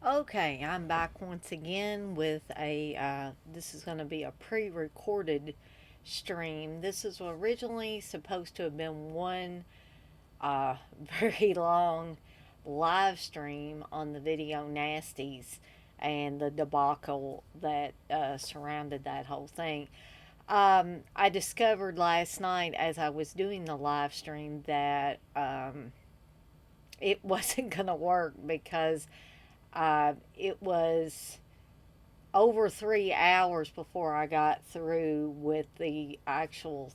Okay, I'm back once again with this is going to be a pre recorded stream. This is originally supposed to have been one uh, very long live stream on the video Nasties and the debacle that surrounded that whole thing. I discovered last night as I was doing the live stream that it wasn't going to work because it was over 3 hours before I got through with the actual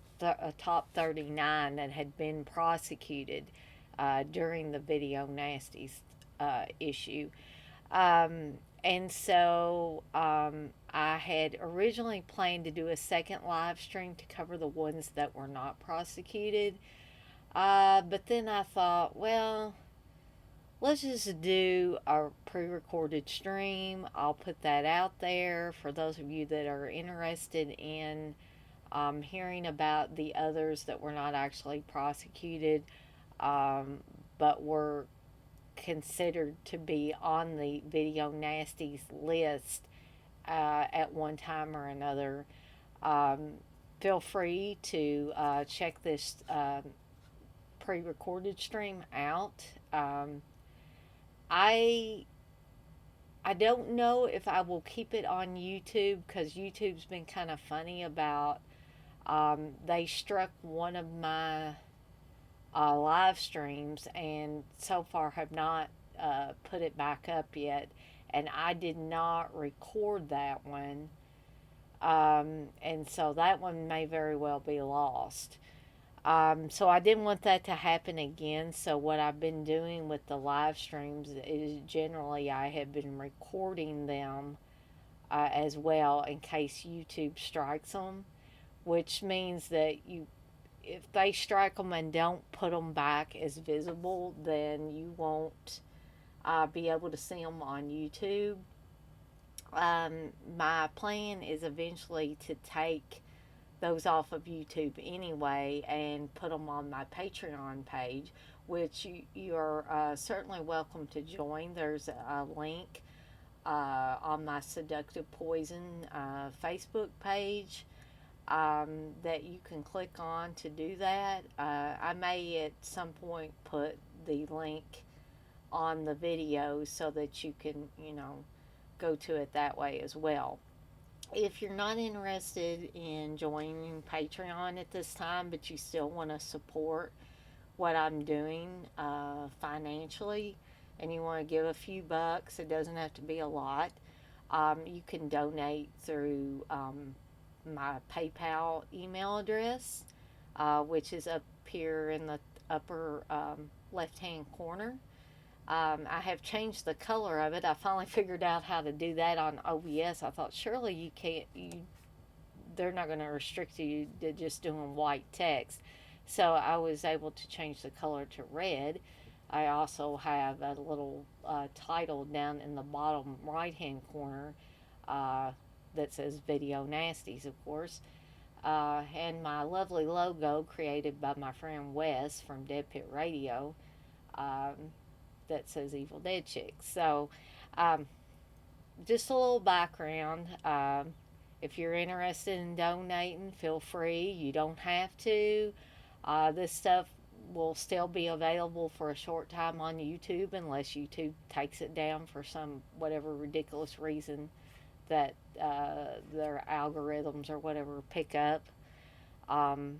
top 39 that had been prosecuted during the video nasties issue. And so I had originally planned to do a second live stream to cover the ones that were not prosecuted. But then I thought, well, let's just do a pre recorded stream. I'll put that out there for those of you that are interested in hearing about the others that were not actually prosecuted um, but were considered to be on the Video Nasties list at one time or another. Um, Feel free to check this pre recorded stream out. I I don't know if I will keep it on YouTube because YouTube's been kind of funny about. They struck one of my live streams and so far have not put it back up yet. And I did not record that one. And so that one may very well be lost. So I didn't want that to happen again. So what I've been doing with the live streams is generally I have been recording them as well in case YouTube strikes them, which means that if they strike them and don't put them back as visible, then you won't be able to see them on YouTube. My plan is eventually to take those off of YouTube anyway and put them on my Patreon page, which you're certainly welcome to join. There's a link on my Seductive Poison Facebook page that you can click on to do that. I may at some point put the link on the video so that you can, go to it that way as well. If you're not interested in joining Patreon at this time, but you still want to support what I'm doing financially, and you want to give a few bucks, it doesn't have to be a lot. You can donate through my PayPal email address, which is up here in the upper left hand corner. I have changed the color of it. I finally figured out how to do that on OBS. I thought surely you can't. They're not going to restrict you to just doing white text. So I was able to change the color to red. I also have a little title down in the bottom right hand corner that says Video Nasties, of course. And my lovely logo created by my friend Wes from Dead Pit Radio. Um, that says Evil Dead Chicks. So, um, just a little background. If you're interested in donating, feel free. You don't have to. This stuff will still be available for a short time on YouTube unless YouTube takes it down for some whatever ridiculous reason that their algorithms or whatever pick up. Um,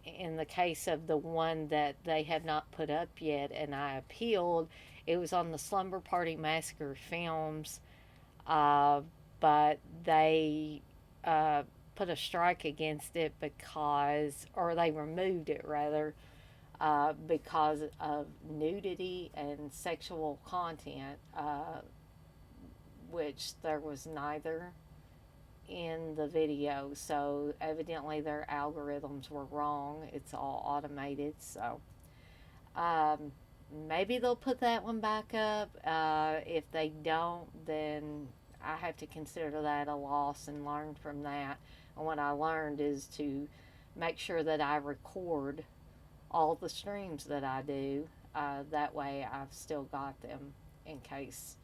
in the case of the one that they have not put up yet and I appealed, it was on the Slumber Party Massacre films, uh, but they put a strike against it because, or they removed it rather, because of nudity and sexual content, which there was neither in the video. So evidently their algorithms were wrong. It's all automated. So um, maybe they'll put that one back up. If they don't, then I have to consider that a loss and learn from that. And what I learned is to make sure that I record all the streams that I do. That way I've still got them in case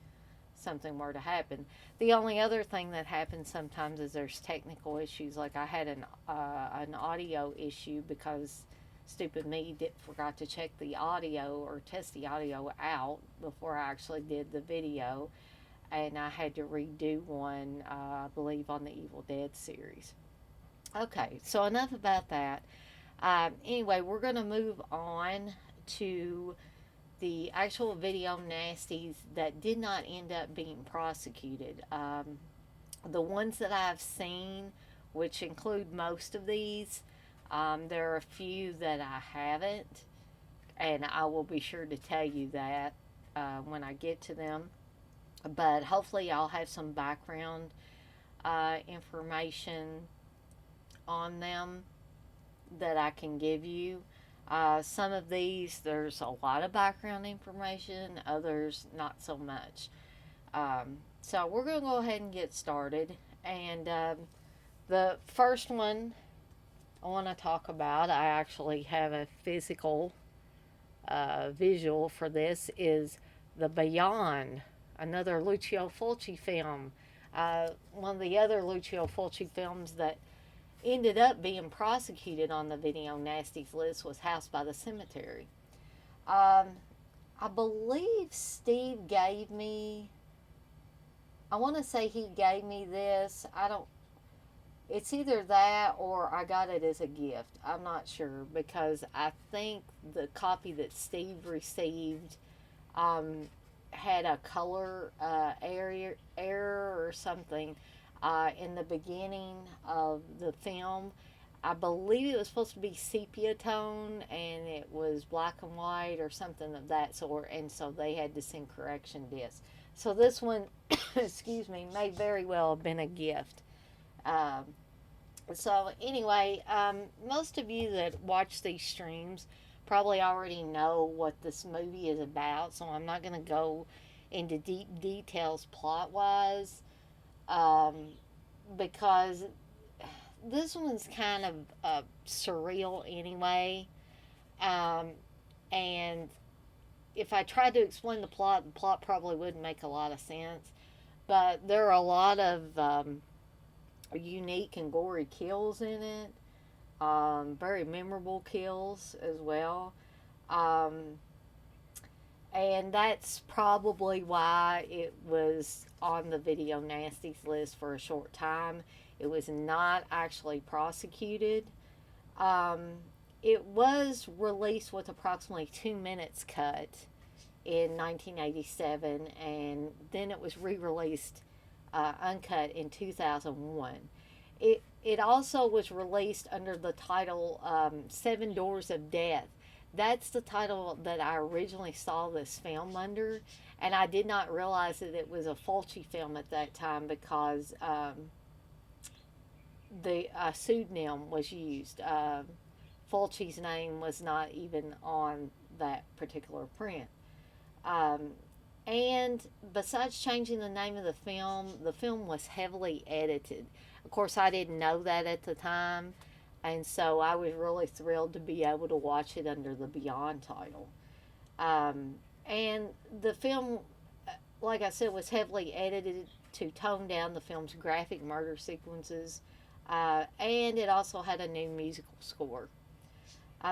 something were to happen. The only other thing that happens sometimes is there's technical issues. Like I had an audio issue because stupid me forgot to check the audio or test the audio out before I actually did the video, and I had to redo one, I believe, on the Evil Dead series. Okay, so enough about that. Anyway, we're going to move on to the actual video nasties that did not end up being prosecuted. The ones that I've seen, which include most of these, there are a few that I haven't, and I will be sure to tell you that when I get to them. But hopefully, I'll have some background information on them that I can give you. Some of these, there's a lot of background information, others, not so much. So, we're going to go ahead and get started. And the first one I want to talk about, I actually have a physical visual for this, is The Beyond, another Lucio Fulci film. One of the other Lucio Fulci films that ended up being prosecuted on the Video Nasties list was House by the Cemetery. I believe Steve gave me, I want to say he gave me this. I don't, it's either that or I got it as a gift. I'm not sure, because I think the copy that Steve received had a color error or something in the beginning of the film. I believe it was supposed to be sepia tone and it was black and white or something of that sort, and so they had to send correction discs. So this one, excuse me, may very well have been a gift. So anyway, most of you that watch these streams probably already know what this movie is about, so I'm not going to go into deep details plot-wise, because this one's kind of surreal anyway, and if I tried to explain the plot probably wouldn't make a lot of sense, but there are a lot of unique and gory kills in it, very memorable kills as well. And that's probably why it was on the Video Nasties list for a short time. It was not actually prosecuted. It was released with approximately 2 minutes cut in 1987, and then it was re-released uncut in 2001. It also was released under the title Seven Doors of Death. That's the title that I originally saw this film under, and I did not realize that it was a Fulci film at that time because the pseudonym was used. Fulci's name was not even on that particular print. And besides changing the name of the film was heavily edited. Of course, I didn't know that at the time, and so I was really thrilled to be able to watch it under the Beyond title. And the film, like I said, was heavily edited to tone down the film's graphic murder sequences, and it also had a new musical score.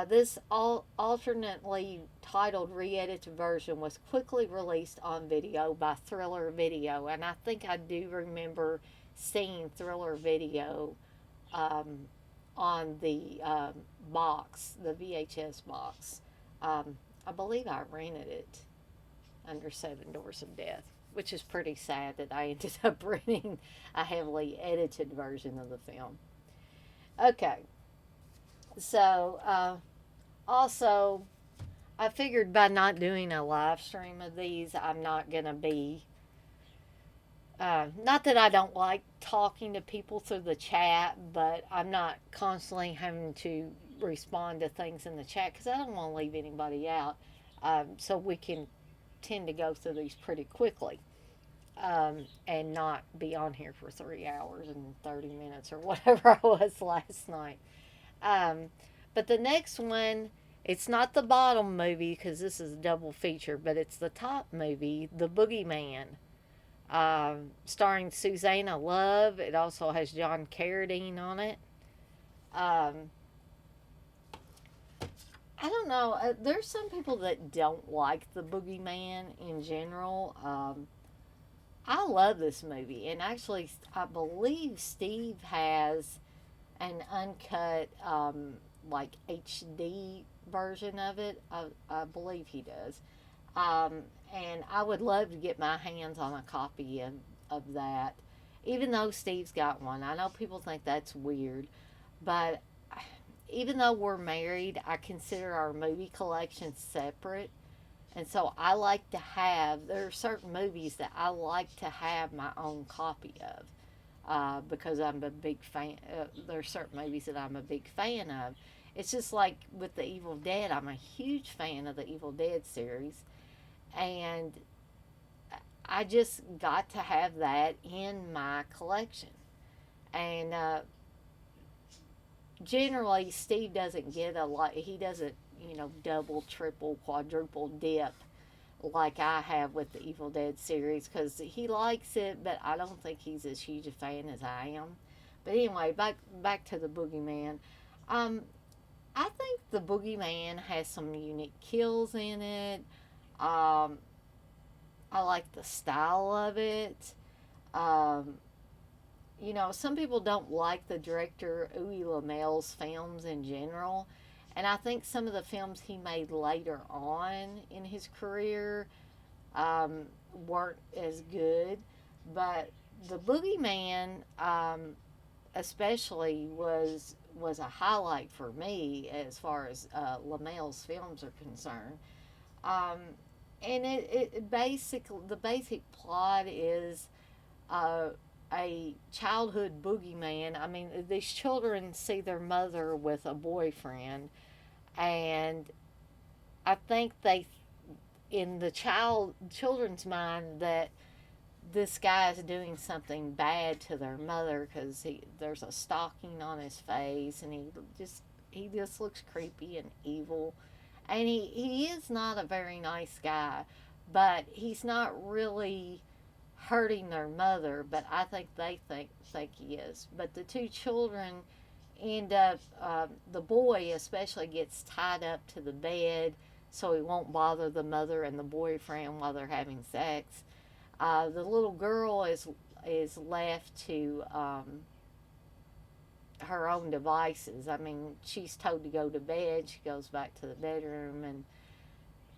This alternately titled re-edited version was quickly released on video by Thriller Video, and I think I do remember seeing Thriller Video on the box, the VHS box. I believe I rented it under Seven Doors of Death, which is pretty sad that I ended up renting a heavily edited version of the film. Okay. So, also, I figured by not doing a live stream of these, I'm not going to be, not that I don't like talking to people through the chat, but I'm not constantly having to respond to things in the chat because I don't want to leave anybody out. So we can tend to go through these pretty quickly. And not be on here for 3 hours and 30 minutes or whatever I was last night. But the next one, it's not the bottom movie because this is a double feature, but it's the top movie, The Boogie Man. starring Susanna Love. It also has John Carradine on it. Um, I don't know. There's some people that don't like the Boogeyman in general. I love this movie, and actually, I believe Steve has an uncut, like HD version of it. I believe he does. Um, and I would love to get my hands on a copy of that. Even though Steve's got one, I know people think that's weird, but even though we're married, I consider our movie collection separate. And so I like to have, there are certain movies that I like to have my own copy of because I'm a big fan. There are certain movies that I'm a big fan of. It's just like with The Evil Dead, I'm a huge fan of the Evil Dead series. And I just got to have that in my collection. And generally, Steve doesn't get a lot, he doesn't, double, triple, quadruple dip like I have with the Evil Dead series because he likes it, but I don't think he's as huge a fan as I am. But anyway, back to the Boogeyman. Um, I think the Boogeyman has some unique kills in it. Um, I like the style of it. Um, some people don't like the director Uwe Lamel's films in general. And I think some of the films he made later on in his career um, weren't as good. But the Boogeyman, especially, was a highlight for me as far as Lamel's films are concerned. Um, and it basically the basic plot is uh, a childhood boogeyman. I mean, these children see their mother with a boyfriend, and I think they, in the children's mind, that this guy is doing something bad to their mother because there's a stalking on his face, and he just looks creepy and evil, and he is not a very nice guy, but he's not really hurting their mother, but I think they think he is. But the two children end up, the boy especially gets tied up to the bed so he won't bother the mother and the boyfriend while they're having sex. The little girl is left to her own devices. I mean, she's told to go to bed. She goes back to the bedroom,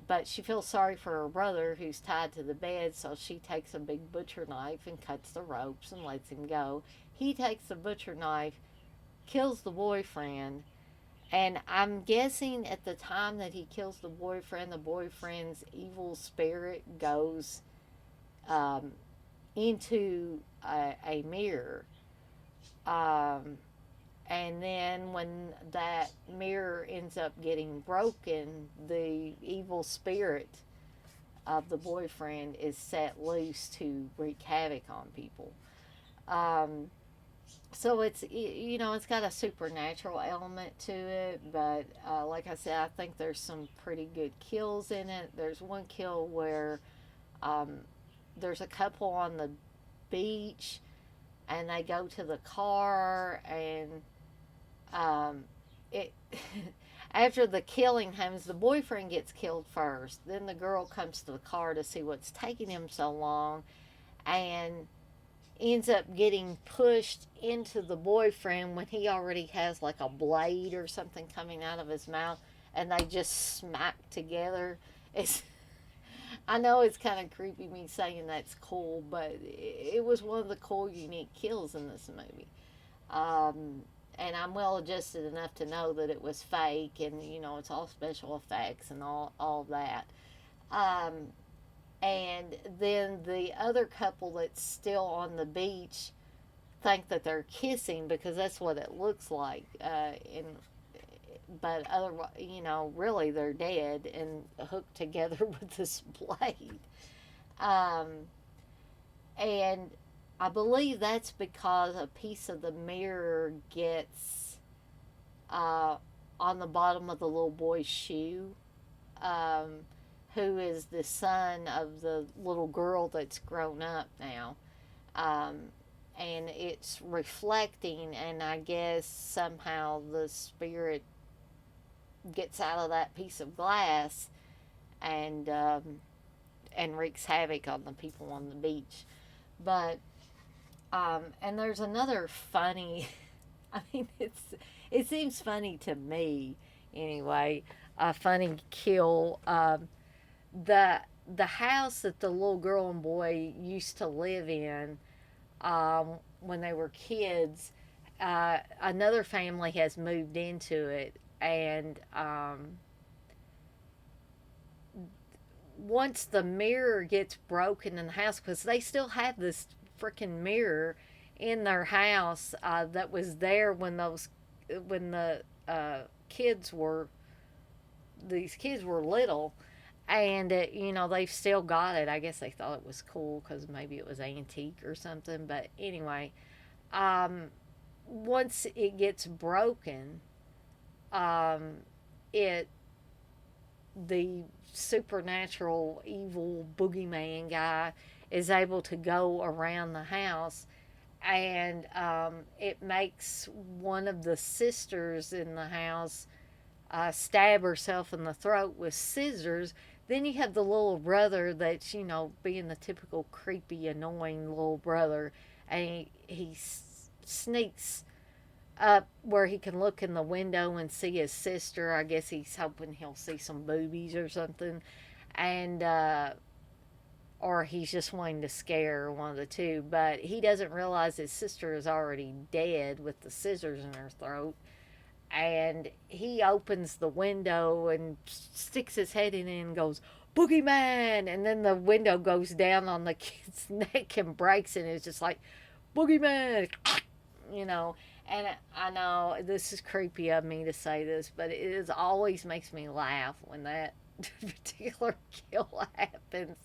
but she feels sorry for her brother who's tied to the bed, so she takes a big butcher knife and cuts the ropes and lets him go. He takes the butcher knife, kills the boyfriend, and I'm guessing at the time that he kills the boyfriend's evil spirit goes um, into a mirror. Um, and then when that mirror ends up getting broken, the evil spirit of the boyfriend is set loose to wreak havoc on people. Um, so it's got a supernatural element to it, but like I said, I think there's some pretty good kills in it. There's one kill where um, there's a couple on the beach, and they go to the car, and it after the killing happens, the boyfriend gets killed first. Then the girl comes to the car to see what's taking him so long, and ends up getting pushed into the boyfriend when he already has like a blade or something coming out of his mouth, and they just smack together. It's I know it's kind of creepy me saying that's cool, but it was one of the cool, unique kills in this movie. And I'm well adjusted enough to know that it was fake, and it's all special effects and all that. Um, and then the other couple that's still on the beach think that they're kissing because that's what it looks like. But otherwise, really they're dead and hooked together with this blade. Um, and I believe that's because a piece of the mirror gets uh, on the bottom of the little boy's shoe. Um, who is the son of the little girl that's grown up now. Um, and it's reflecting, and I guess somehow the spirit gets out of that piece of glass and wreaks havoc on the people on the beach. But and there's another funny. I mean, it seems funny to me anyway. A funny kill. The the house that the little girl and boy used to live in when they were kids. Another family has moved into it, and once the mirror gets broken in the house, because they still have this freaking mirror in their house that was there when the kids were these kids were little, and they've still got it. I guess they thought it was cool because maybe it was antique or something. But anyway, um, once it gets broken, um, it the supernatural evil boogeyman guy is able to go around the house, and it makes one of the sisters in the house stab herself in the throat with scissors. Then you have the little brother that's, being the typical creepy, annoying little brother, and he sneaks up where he can look in the window and see his sister. I guess he's hoping he'll see some boobies or something. And, or he's just wanting to scare her, one of the two. But he doesn't realize his sister is already dead with the scissors in her throat. And he opens the window and sticks his head in it and goes, Boogeyman! And then the window goes down on the kid's neck and breaks, and it's just like, Boogeyman! you know. And I know this is creepy of me to say this, but it is always makes me laugh when that particular kill happens,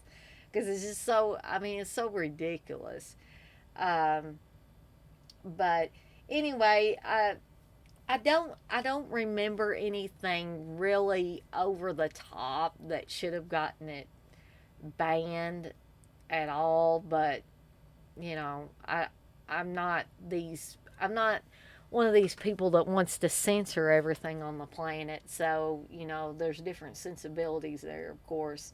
because it's just so. I mean, it's so ridiculous. Um, but anyway, I don't remember anything really over the top that should have gotten it banned at all. But I'm not one of these people that wants to censor everything on the planet. So there's different sensibilities there, of course.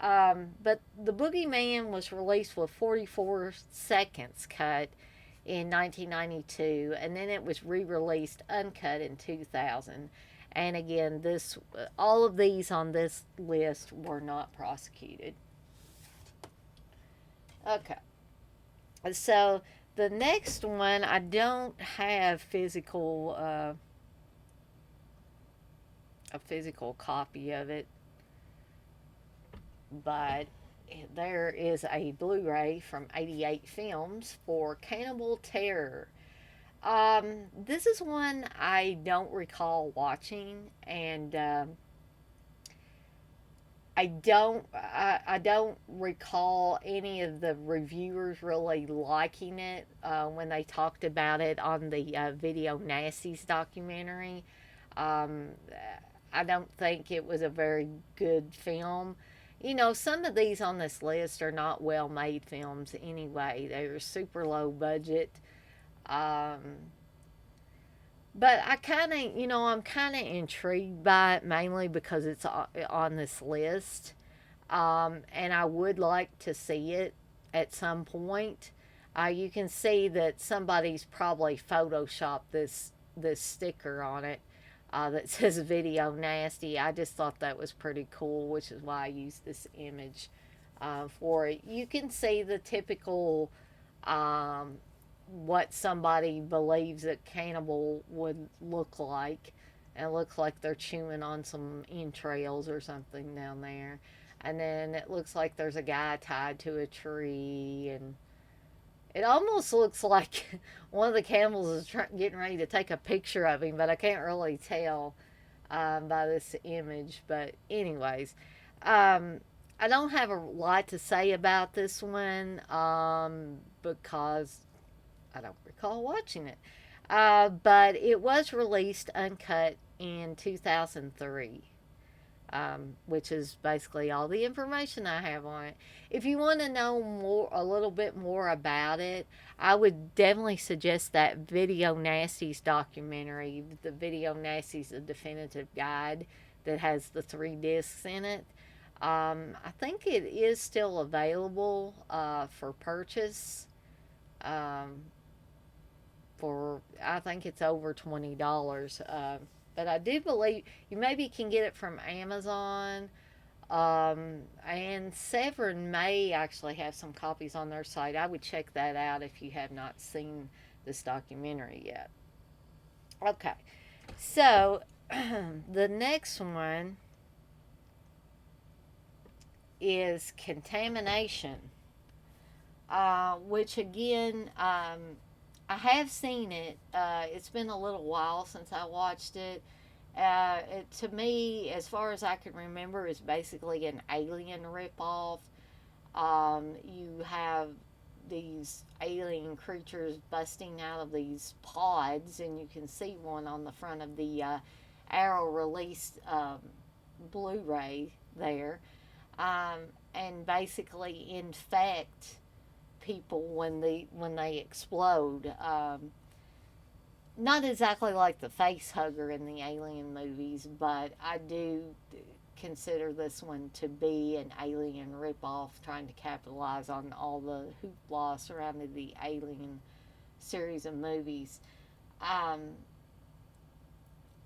But the Boogeyman was released with 44 seconds cut in 1992, and then it was re-released uncut in 2000. And again, this all of these on this list were not prosecuted. Okay, so the next one, I don't have a physical copy of it, but there is a Blu-ray from 88 Films for Cannibal Terror. This is one I don't recall watching, and I don't recall any of the reviewers really liking it when they talked about it on the Video Nasties documentary. Um, I don't think it was a very good film. Some of these on this list are not well made films anyway. They're super low budget. Um, but I'm kind of intrigued by it, mainly because it's on this list. And I would like to see it at some point. You can see that somebody's probably photoshopped this sticker on it that says "Video Nasty." I just thought that was pretty cool, which is why I used this image for it. You can see the typical um, what somebody believes that cannibal would look like. And it looks like they're chewing on some entrails or something down there. And then it looks like there's a guy tied to a tree, and it almost looks like one of the cannibals is getting ready to take a picture of him, but I can't really tell by this image. But anyways, I don't have a lot to say about this one because I don't recall watching it. But it was released uncut in 2003. which is basically all the information I have on it. If you want to know more, a little bit more about it, I would definitely suggest that Video Nasties documentary. The Video Nasties, a definitive guide that has the 3 discs in it. I think it is still available for purchase. Um, for I think it's over $20. But I do believe you maybe can get it from Amazon. And Severn may actually have some copies on their site. I would check that out if you have not seen this documentary yet. Okay, so the next one is Contamination, which again, I have seen it. It's been a little while since I watched it. To me, as far as I can remember, is basically an alien ripoff. You have these alien creatures busting out of these pods, and you can see one on the front of the Arrow release Blu-ray there, um, and basically infect people when they explode. Not exactly like the face hugger in the Alien movies, but I do consider this one to be an Alien ripoff, trying to capitalize on all the hoopla surrounding the Alien series of movies. Um,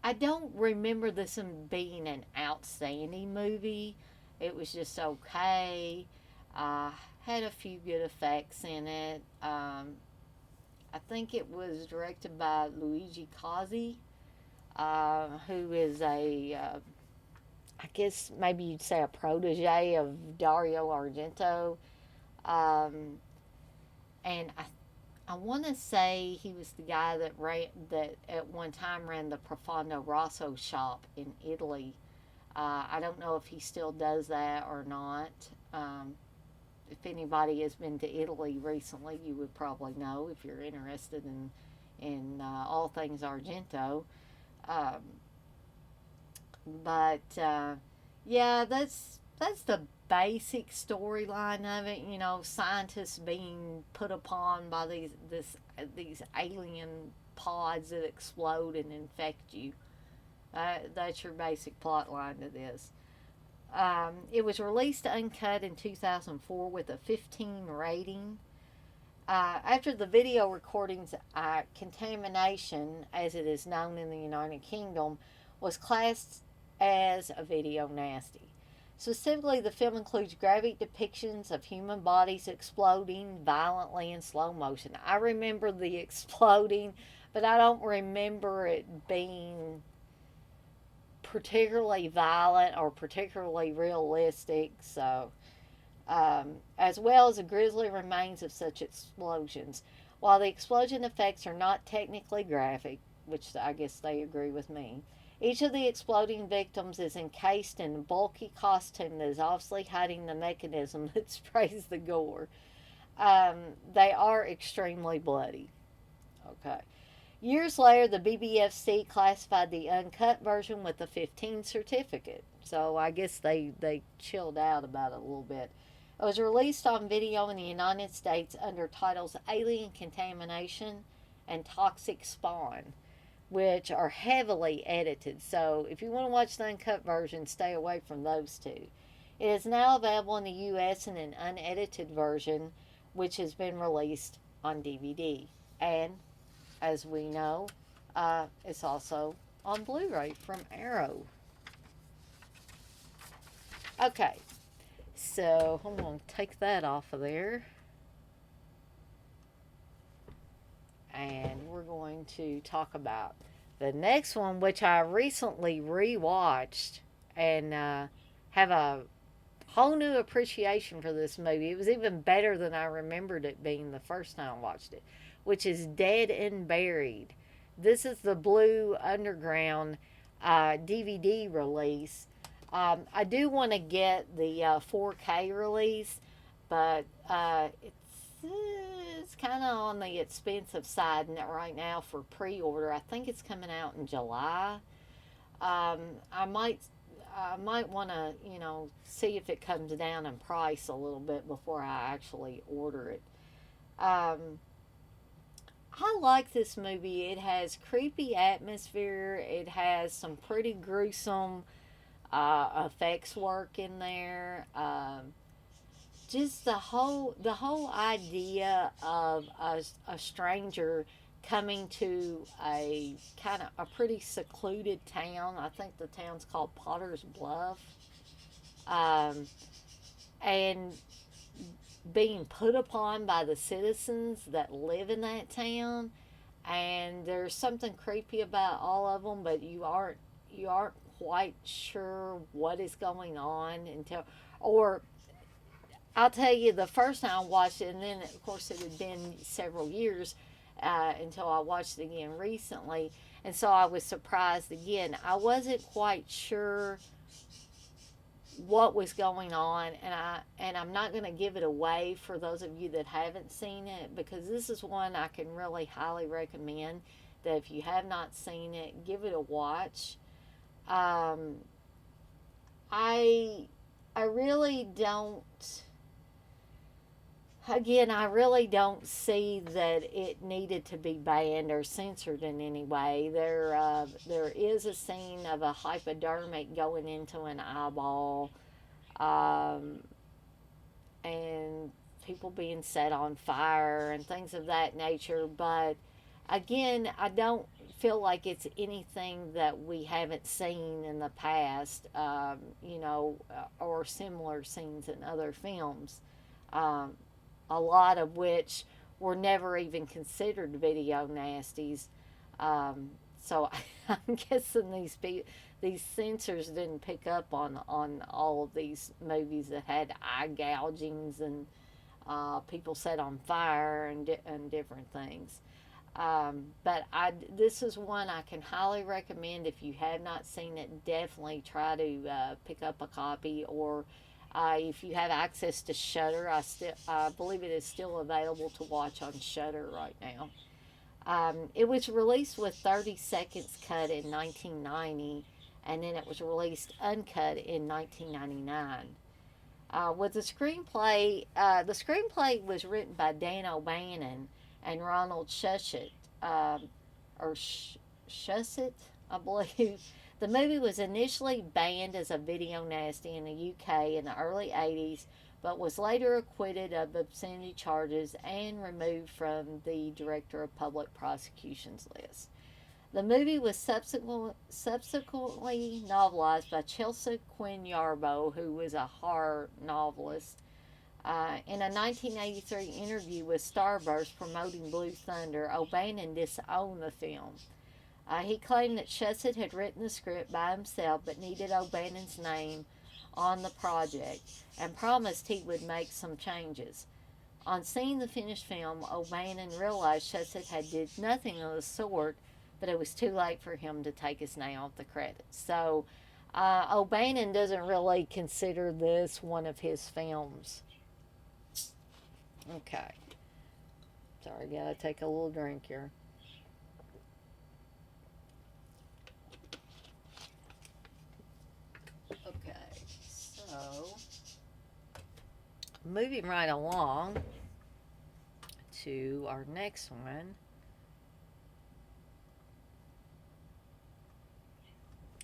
I don't remember this one being an outstanding movie. It was just okay. Had a few good effects in it. I think it was directed by Luigi Cozzi, who is I guess maybe you'd say a protege of Dario Argento. Um, and I want to say he was the guy that at one time ran the Profondo Rosso shop in Italy. I don't know if he still does that or not. If anybody has been to Italy recently, you would probably know if you're interested in all things Argento. Um, but yeah, that's the basic storyline of it. You know, scientists being put upon by these alien pods that explode and infect you. That's your basic plot line to this. It was released uncut in 2004 with a 15 rating. After the video recordings, Contamination, as it is known in the United Kingdom, was classed as a video nasty. Specifically, the film includes graphic depictions of human bodies exploding violently in slow motion. I remember the exploding, but I don't remember it being particularly violent or particularly realistic. So, as well as the grisly remains of such explosions. While the explosion effects are not technically graphic, which I guess they agree with me, each of the exploding victims is encased in a bulky costume that is obviously hiding the mechanism that sprays the gore. They are extremely bloody. Okay. Years later, the BBFC classified the uncut version with a 15 certificate. So I guess they chilled out about it a little bit. It was released on video in the United States under titles Alien Contamination and Toxic Spawn, which are heavily edited. So if you want to watch the uncut version, stay away from those two. It is now available in the US in an unedited version, which has been released on DVD. And as we know, it's also on Blu-ray from Arrow. Okay, so I'm going to take that off of there. And we're going to talk about the next one, which I recently rewatched and have a whole new appreciation for this movie. It was even better than I remembered it being the first time I watched it, which is Dead and Buried. This is the Blue Underground DVD release. I do want to get the 4K release, but it's kind of on the expensive side right now for pre-order. I think it's coming out in July. I might I might want to, see if it comes down in price a little bit before I actually order it. Um, I like this movie. It has creepy atmosphere. It has some pretty gruesome effects work in there. Just the whole idea of a stranger coming to a kind of a pretty secluded town. I think the town's called Potter's Bluff, um, and being put upon by the citizens that live in that town. And there's something creepy about all of them, but you aren't quite sure what is going on until, or I'll tell you, the first time I watched it, and then of course it had been several years until I watched it again recently, and so I was surprised again. I wasn't quite sure what was going on, and I'm not going to give it away for those of you that haven't seen it, because this is one I can really highly recommend. That if you have not seen it, give it a watch. Um, I I really don't again, I really don't see that it needed to be banned or censored in any way. There is a scene of a hypodermic going into an eyeball, um, and people being set on fire and things of that nature. But again, I don't feel like it's anything that we haven't seen in the past, or similar scenes in other films. Um, a lot of which were never even considered video nasties. So I'm guessing these censors didn't pick up on all of these movies that had eye gougings and people set on fire and different things. But this is one I can highly recommend. If you have not seen it, definitely try to pick up a copy, or if you have access to Shudder, I believe it is still available to watch on Shudder right now. It was released with 30 seconds cut in 1990, and then it was released uncut in 1999. With the screenplay was written by Dan O'Bannon and Ronald Shusett, or Shusett, I believe. The movie was initially banned as a video nasty in the UK in the early 80s, but was later acquitted of obscenity charges and removed from the Director of Public Prosecutions list. The movie was subsequently novelized by Chelsea Quinn Yarbo, who was a horror novelist. In a 1983 interview with Starburst promoting Blue Thunder, O'Bannon disowned the film. He claimed that Shusett had written the script by himself but needed O'Bannon's name on the project and promised he would make some changes. On seeing the finished film, O'Bannon realized Shusett had did nothing of the sort, but it was too late for him to take his name off the credits. So O'Bannon doesn't really consider this one of his films. Okay. Sorry, gotta take a little drink here. Okay, so moving right along to our next one,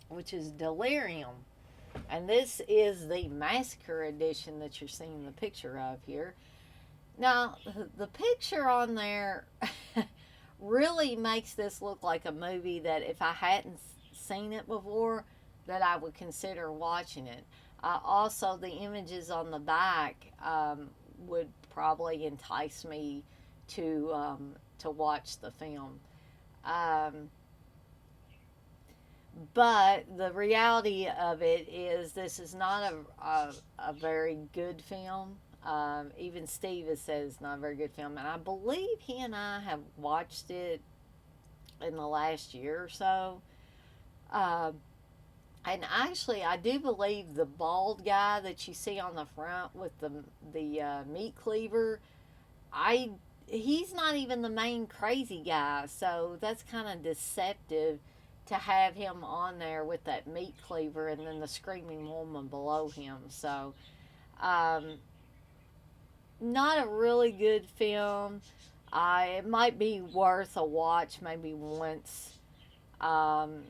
which is Delirium. And this is the Massacre edition that you're seeing the picture of here. Now, the picture on there really makes this look like a movie that if I hadn't seen it before, that I would consider watching it. Also, the images on the back would probably entice me to watch the film. Um, but the reality of it is, this is not a very good film. Even Steve has said it's not a very good film, and I believe he and I have watched it in the last year or so. Uh, and actually, I do believe the bald guy that you see on the front with the meat cleaver, I he's not even the main crazy guy, so that's kind of deceptive to have him on there with that meat cleaver and then the screaming woman below him. So, um, not a really good film. It might be worth a watch maybe once. Um,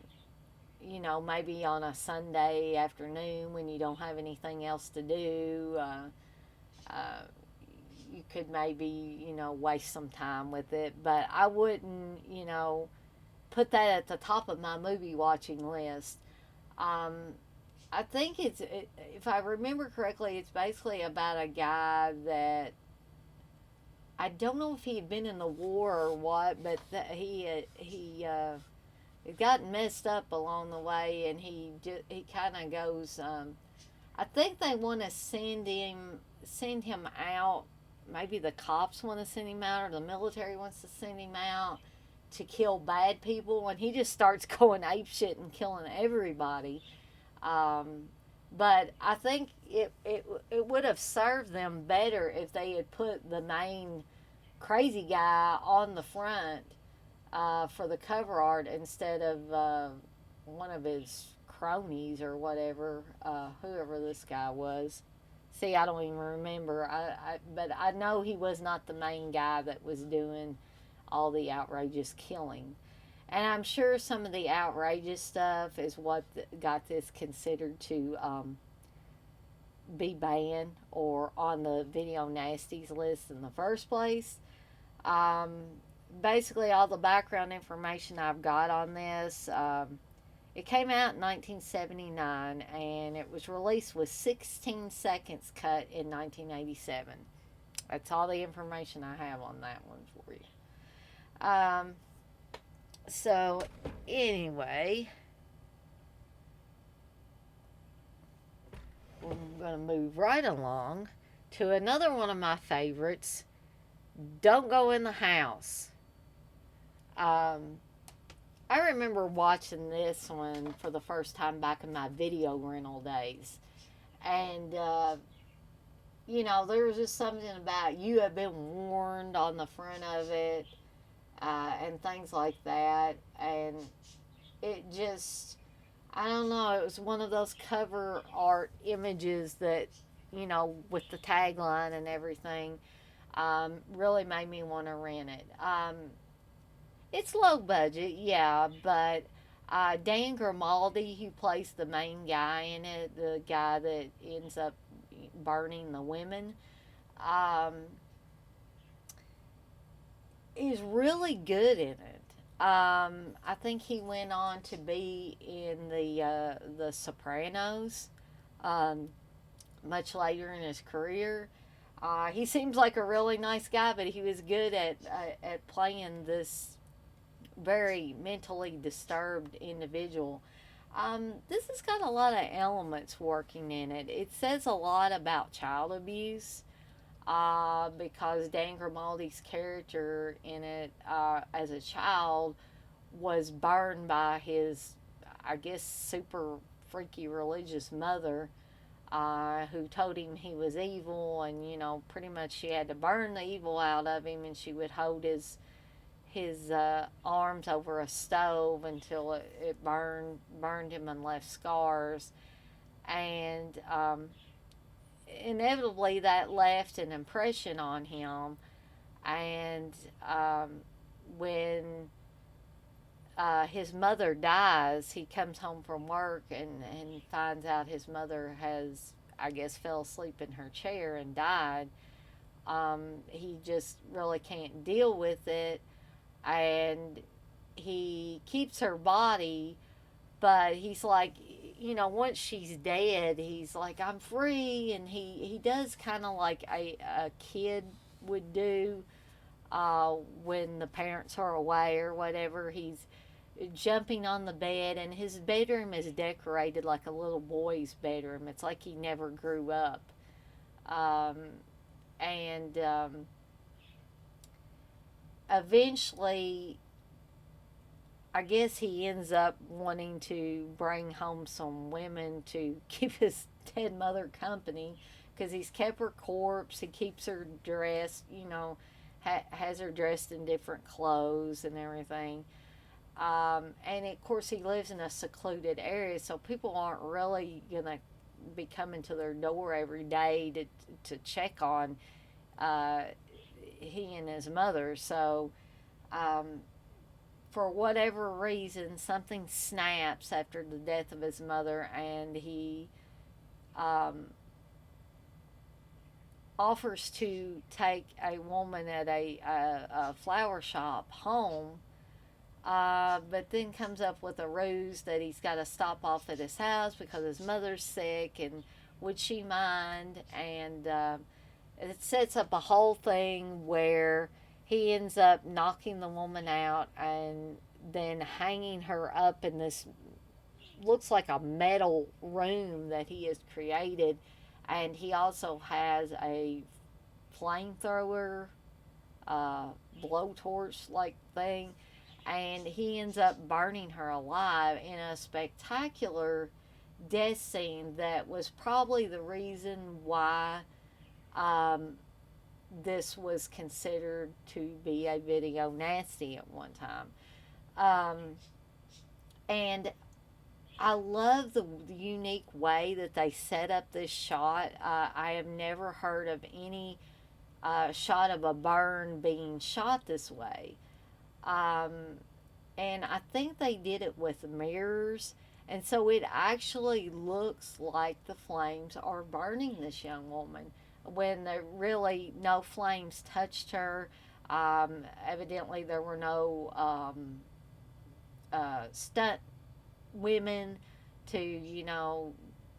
maybe on a Sunday afternoon when you don't have anything else to do. Uh, you could maybe, waste some time with it. But I wouldn't, put that at the top of my movie watching list. Um, I think if I remember correctly, it's basically about a guy that I don't know if he had been in the war or what, but he got messed up along the way, and he kind of goes. I think they want to send him out. Maybe the cops want to send him out, or the military wants to send him out to kill bad people, and he just starts going ape shit and killing everybody. Um, but I think it would have served them better if they had put the main crazy guy on the front for the cover art instead of one of his cronies or whatever, whoever this guy was. See, I don't even remember. But I know he was not the main guy that was doing all the outrageous killing. And I'm sure some of the outrageous stuff is what got this considered to be banned or on the video nasties list in the first place. Um, Basically, all the background information I've got on this. It came out in 1979 and it was released with 16 seconds cut in 1987. That's all the information I have on that one for you. So, anyway, I'm going to move right along to another one of my favorites. Don't Go in the House. I remember watching this one for the first time back in my video rental days. And, there was just something about you have been warned on the front of it and things like that. And it just, I don't know, it was one of those cover art images that, with the tagline and everything, really made me want to rent it. It's low budget, yeah, but Dan Grimaldi, who plays the main guy in it, the guy that ends up burning the women, um, is really good in it. I think he went on to be in the Sopranos much later in his career. He seems like a really nice guy, but he was good at playing this very mentally disturbed individual. This has got a lot of elements working in it. It says a lot about child abuse because Dan Grimaldi's character in it as a child was burned by his, I guess, super freaky religious mother who told him he was evil, and pretty much she had to burn the evil out of him, and she would hold his arms over a stove until it burned him and left scars. And inevitably that left an impression on him. And when his mother dies, he comes home from work and finds out his mother has, I guess, fell asleep in her chair and died. He just really can't deal with it, and he keeps her body, but he's like, once she's dead, he's like, I'm free, and he does kind of like a kid would do when the parents are away or whatever. He's jumping on the bed, and his bedroom is decorated like a little boy's bedroom. It's like he never grew up. Um, and eventually, I guess he ends up wanting to bring home some women to keep his dead mother company because he's kept her corpse. He keeps her dressed, has her dressed in different clothes and everything. And of course, he lives in a secluded area, so people aren't really gonna be coming to their door every day to check on uh, he and his mother. So, um, for whatever reason, something snaps after the death of his mother, and he um, offers to take a woman at a flower shop home, but then comes up with a ruse that he's got to stop off at his house because his mother's sick, and would she mind? And it sets up a whole thing where he ends up knocking the woman out and then hanging her up in this looks like a metal room that he has created. And he also has a flamethrower, uh, blowtorch like thing, and he ends up burning her alive in a spectacular death scene that was probably the reason why um, this was considered to be a video nasty at one time. Um, and I love the unique way that they set up this shot. I have never heard of any shot of a burn being shot this way. Um, and I think they did it with mirrors. And so it actually looks like the flames are burning this young woman when there really no flames touched her. Evidently, there were no stunt women to,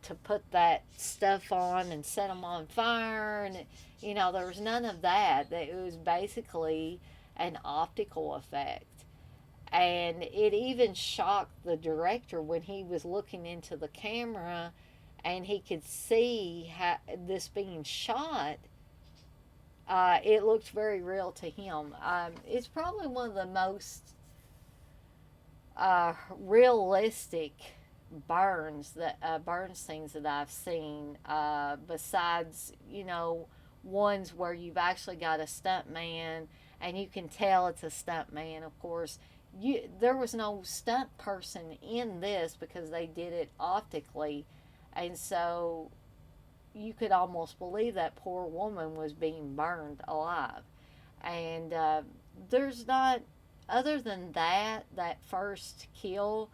to put that stuff on and set them on fire. And, there was none of that. It was basically an optical effect. And it even shocked the director when he was looking into the camera and he could see how this being shot. It looked very real to him. It's probably one of the most realistic burns things that I've seen. Besides, ones where you've actually got a stunt man and you can tell it's a stunt man. Of course, there was no stunt person in this because they did it optically, and so you could almost believe that poor woman was being burned alive. And there's not, other than that first kill,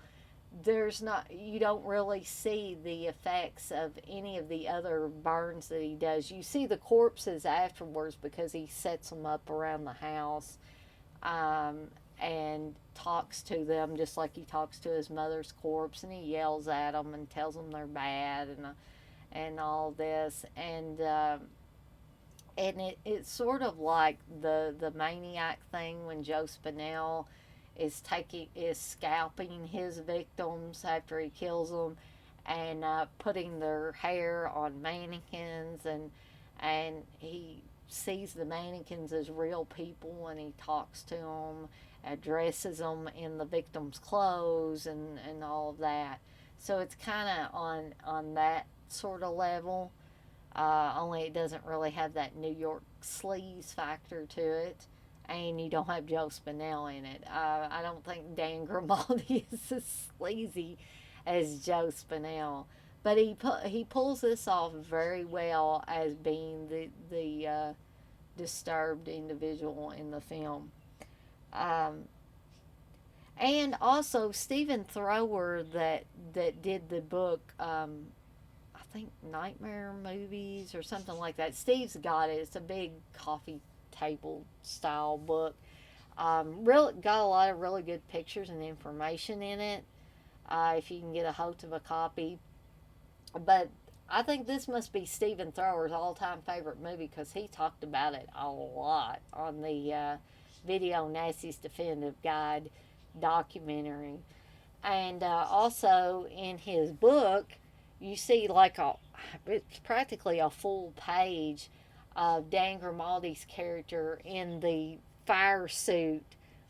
there's not, you don't really see the effects of any of the other burns that he does. You see the corpses afterwards because he sets them up around the house, and talks to them just like he talks to his mother's corpse, and he yells at them and tells them they're bad, and all this. And it's sort of like the maniac thing when Joe Spinell is scalping his victims after he kills them, and putting their hair on mannequins, and he sees the mannequins as real people, and he talks to them, addresses them in the victim's clothes, and all of that. So it's kind of on that sort of level. Only it doesn't really have that New York sleaze factor to it, and you don't have Joe Spinell in it. I don't think Dan Grimaldi is as sleazy as Joe Spinell, but he pulls this off very well as being the disturbed individual in the film. Um, and also Stephen Thrower that did the book. I think Nightmare Movies or something like that. Steve's got it. It's a big coffee table style book. Really got a lot of really good pictures and information in it. If you can get a hold of a copy, but I think this must be Stephen Thrower's all-time favorite movie because he talked about it a lot on the Video Nasties Definitive Guide documentary, and also in his book you see it's practically a full page of Dan Grimaldi's character in the fire suit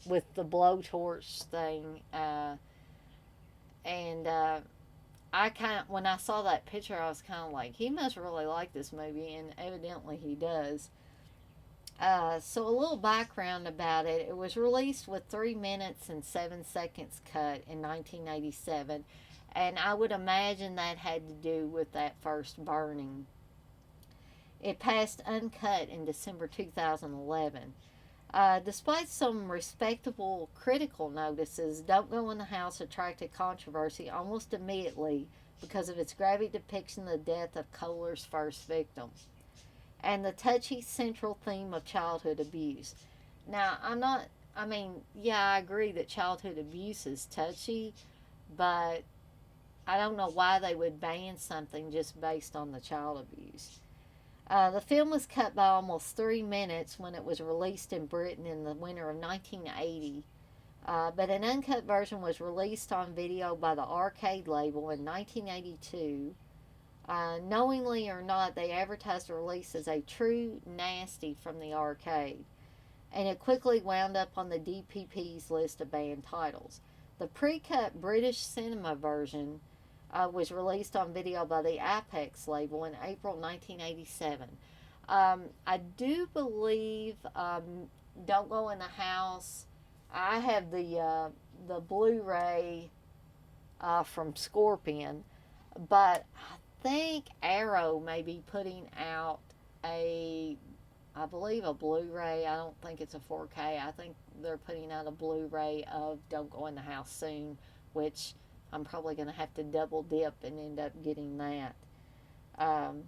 with the blowtorch thing, and I when I saw that picture, I was kind of like, he must really like this movie, and evidently he does. So a little background about it. It was released with 3 minutes and 7 seconds cut in 1987, and I would imagine that had to do with that first burning. It passed uncut in December 2011. Despite some respectable critical notices, Don't Go in the House attracted controversy almost immediately because of its graphic depiction of the death of Kohler's first victim and the touchy central theme of childhood abuse. Now, yeah, I agree that childhood abuse is touchy, but I don't know why they would ban something just based on the child abuse. The film was cut by almost 3 minutes when it was released in Britain in the winter of 1980, but an uncut version was released on video by the Arcade label in 1982. Knowingly or not, they advertised the release as a true nasty from the arcade, and it quickly wound up on the DPP's list of banned titles. The pre-cut British cinema version was released on video by the Apex label in April 1987. I do believe Don't Go in the House. I have the Blu-ray from Scorpion, but I think Arrow may be putting out I believe a Blu-ray. I don't think it's a 4K. I think they're putting out a Blu-ray of Don't Go in the House soon, which I'm probably going to have to double dip and end up getting that. Um,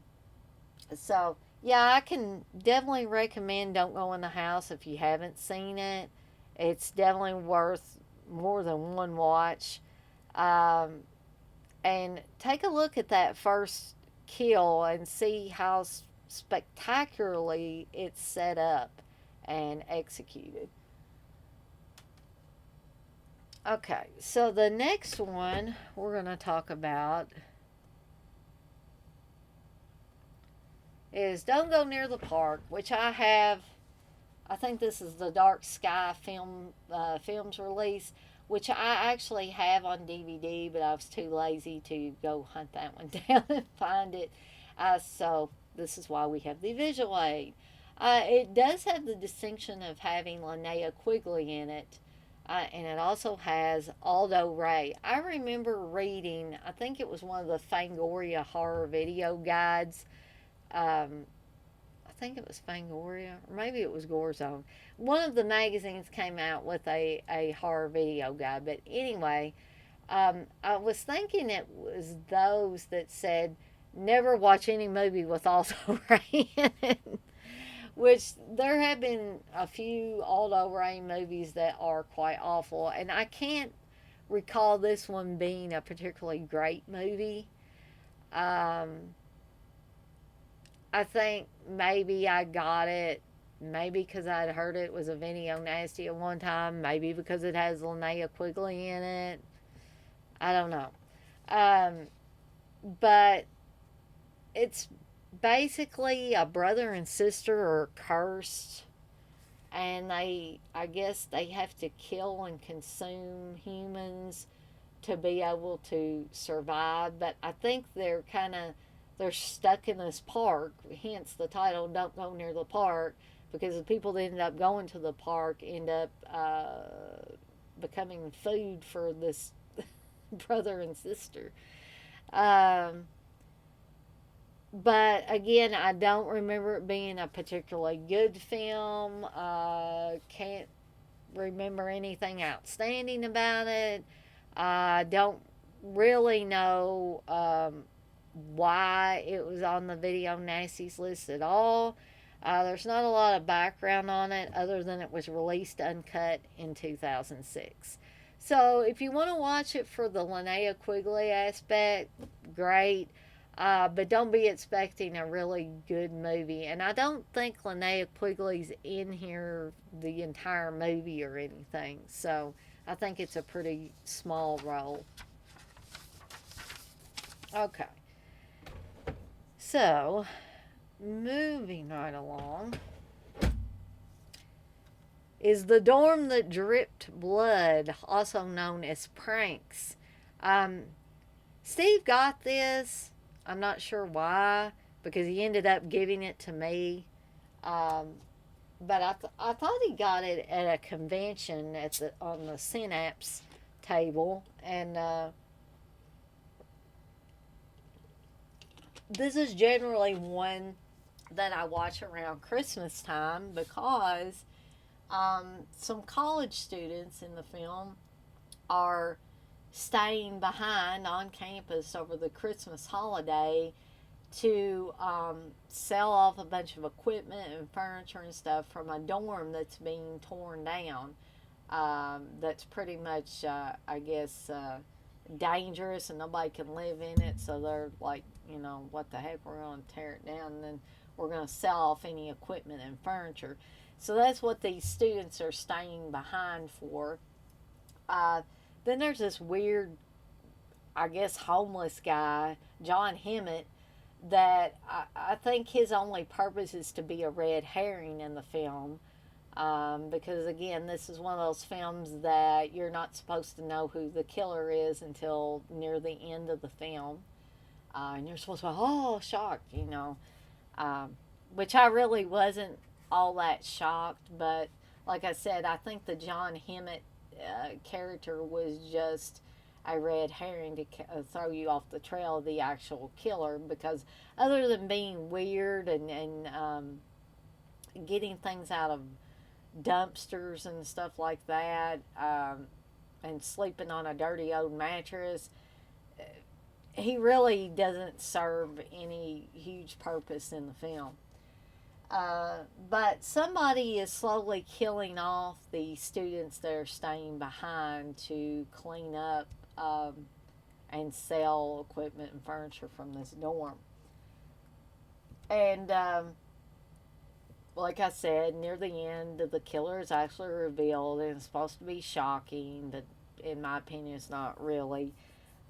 so, yeah, I can definitely recommend Don't Go in the House if you haven't seen it. It's definitely worth more than one watch. Um, and take a look at that first kill and see how spectacularly it's set up and executed. Okay, so the next one we're going to talk about is Don't Go Near the Park, which I have. I think this is the Dark Sky films release, which I actually have on DVD, but I was too lazy to go hunt that one down and find it. So this is why we have the visual aid. It does have the distinction of having Linnea Quigley in it, and it also has Aldo Ray. I remember reading, I think it was one of the Fangoria horror video guides. I think it was Fangoria, or maybe it was Gorezone. One of the magazines came out with a horror video guide. But anyway, I was thinking it was those that said, never watch any movie with Aldo Ray in it. Which there have been a few Aldo Ray movies that are quite awful. And I can't recall this one being a particularly great movie. I think maybe I got it, maybe because I'd heard it was a video nasty at one time, maybe because it has Linnea Quigley in it. I don't know. Um, but it's basically a brother and sister are cursed, and I guess they have to kill and consume humans to be able to survive. But I think they're stuck in this park, hence the title Don't Go Near the Park, because the people that end up going to the park end up becoming food for this brother and sister. Um, but again, I don't remember it being a particularly good film. Can't remember anything outstanding about it. I don't really know why it was on the Video Nasties list at all. There's not a lot of background on it other than it was released uncut in 2006. So if you want to watch it for the Linnea Quigley aspect, great. But don't be expecting a really good movie. And I don't think Linnea Quigley's in here the entire movie or anything. So I think it's a pretty small role. Okay. So, moving right along is The Dorm That Dripped Blood, also known as Pranks. Steve got this. I'm not sure why, because he ended up giving it to me. but I thought he got it at a convention at the on the Synapse table, and this is generally one that I watch around Christmas time because some college students in the film are staying behind on campus over the Christmas holiday to sell off a bunch of equipment and furniture and stuff from a dorm that's being torn down. That's pretty much, I guess, dangerous and nobody can live in it. So they're like, you know, what the heck, we're going to tear it down and then we're going to sell off any equipment and furniture. So that's what these students are staying behind for. Uh, then there's this weird, I guess, homeless guy, John Hemmett, that I think his only purpose is to be a red herring in the film. Because again, this is one of those films that you're not supposed to know who the killer is until near the end of the film. And you're supposed to be, oh, shocked, you know. Which I really wasn't all that shocked, but like I said, I think the John Hemmett character was just a red herring to throw you off the trail of the actual killer, because other than being weird and getting things out of dumpsters and stuff like that, and sleeping on a dirty old mattress, he really doesn't serve any huge purpose in the film. But somebody is slowly killing off the students that are staying behind to clean up and sell equipment and furniture from this dorm. And like I said, near the end, the killer is actually revealed, and it's supposed to be shocking, but in my opinion, it's not really.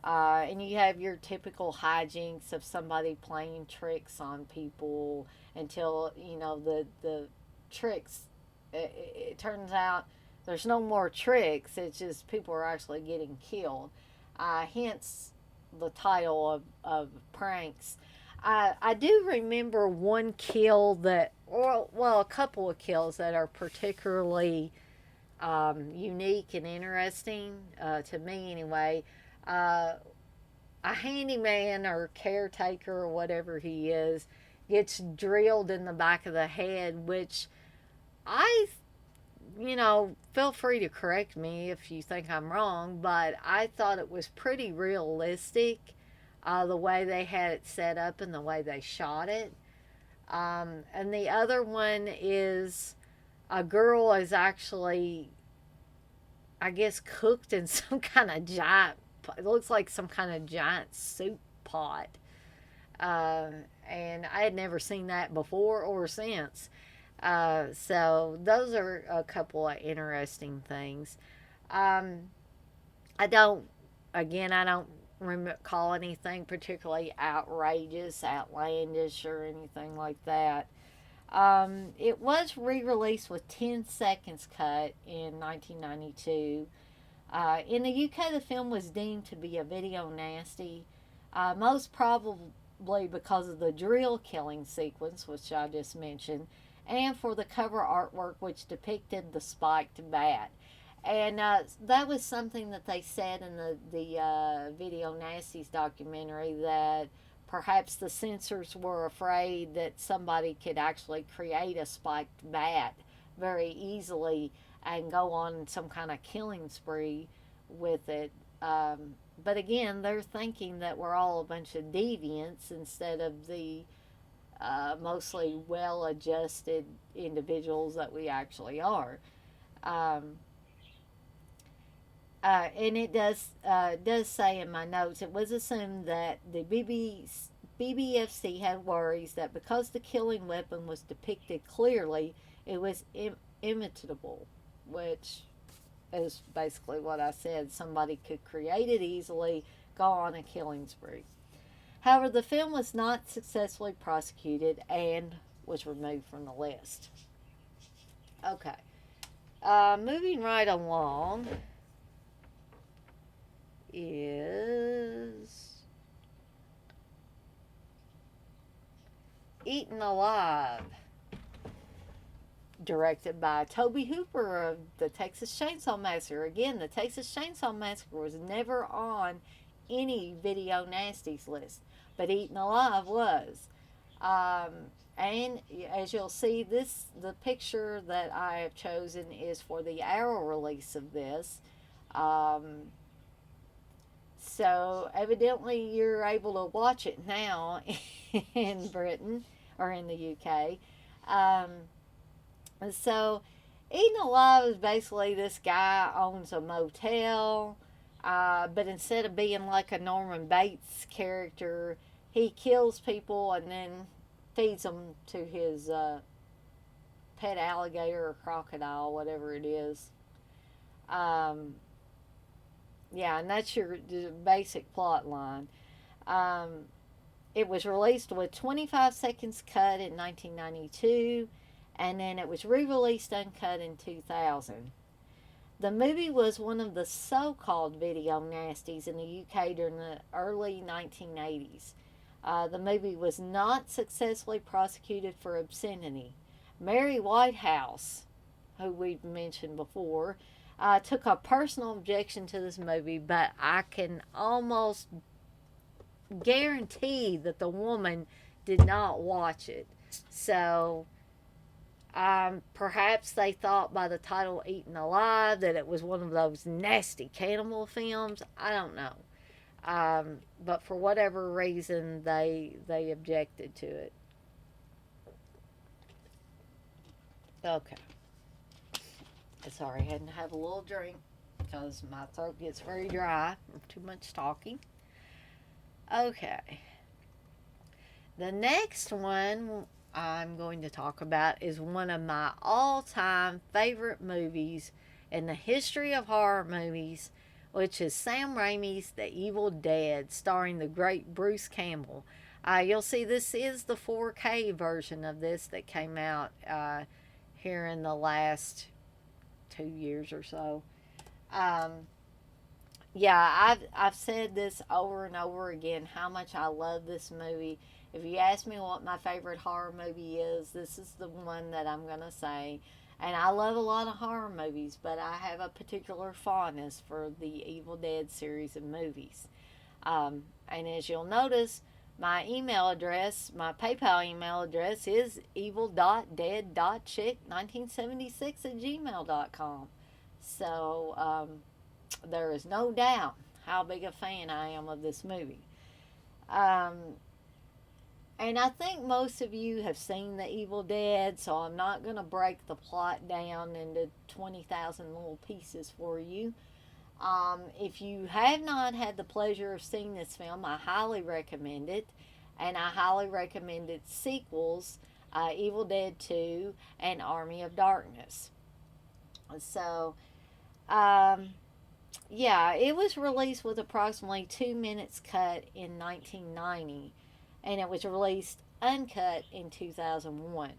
And you have your typical hijinks of somebody playing tricks on people until, you know, the tricks, it turns out there's no more tricks. It's just people are actually getting killed. Hence the title of pranks. I do remember one kill that, or, well, a couple of kills that are particularly unique and interesting, to me anyway. uh, a handyman or caretaker or whatever he is gets drilled in the back of the head, which I, you know, feel free to correct me if you think I'm wrong, but I thought it was pretty realistic, the way they had it set up and the way they shot it. And the other one is a girl is actually, I guess, cooked in some kind of giant, it looks like some kind of giant soup pot. Uh, and I had never seen that before or since. So those are a couple of interesting things. Um, I don't, again, I don't recall anything particularly outrageous, outlandish, or anything like that. It was re released with 10 seconds cut in 1992. In the UK, the film was deemed to be a video nasty, most probably because of the drill killing sequence, which I just mentioned, and for the cover artwork, which depicted the spiked bat. And that was something that they said in the Video Nasties documentary, that perhaps the censors were afraid that somebody could actually create a spiked bat very easily and go on some kind of killing spree with it. But again, they're thinking that we're all a bunch of deviants instead of the mostly well adjusted individuals that we actually are. Um, and it does say in my notes, it was assumed that the BBFC had worries that because the killing weapon was depicted clearly, it was imitable, which is basically what I said. Somebody could create it easily, go on a killing spree. However, the film was not successfully prosecuted and was removed from the list. Okay, moving right along is Eaten Alive. directed by Toby Hooper of the Texas Chainsaw Massacre. Again, the Texas Chainsaw Massacre was never on any video nasties list, but Eaten Alive was. Um, and as you'll see, the picture that I have chosen is for the Arrow release of this. Um, so evidently you're able to watch it now in Britain or in the UK. Um, so Eaten Alive is basically this guy owns a motel, but instead of being like a Norman Bates character, he kills people and then feeds them to his pet alligator or crocodile, whatever it is. Um, yeah, and that's your basic plot line. Um, it was released with 25 seconds cut in 1992, and then it was re released uncut in 2000. The movie was one of the so called video nasties in the UK during the early 1980s. The movie was not successfully prosecuted for obscenity. Mary Whitehouse, who we've mentioned before, took a personal objection to this movie, but I can almost guarantee that the woman did not watch it. So perhaps they thought by the title Eaten Alive that it was one of those nasty cannibal films. I don't know. But for whatever reason, they objected to it. Okay. Sorry, I had to have a little drink because my throat gets very dry from too much talking. Okay. The next one I'm going to talk about is one of my all-time favorite movies in the history of horror movies, which is Sam Raimi's The Evil Dead, starring the great Bruce Campbell. You'll see this is the 4K version of this that came out here in the last 2 years or so. Um, yeah, I've said this over and over again how much I love this movie. If you ask me what my favorite horror movie is, this is the one that I'm gonna say. And I love a lot of horror movies, but I have a particular fondness for the Evil Dead series of movies. And as you'll notice, my email address, my PayPal email address is evil.dead.chick1976 at gmail.com. So there is no doubt how big a fan I am of this movie. Um, and I think most of you have seen The Evil Dead, so I'm not going to break the plot down into 20,000 little pieces for you. If you have not had the pleasure of seeing this film, I highly recommend it. And I highly recommend its sequels, Evil Dead 2 and Army of Darkness. So, yeah, it was released with approximately 2 minutes cut in 1990, and it was released uncut in 2001.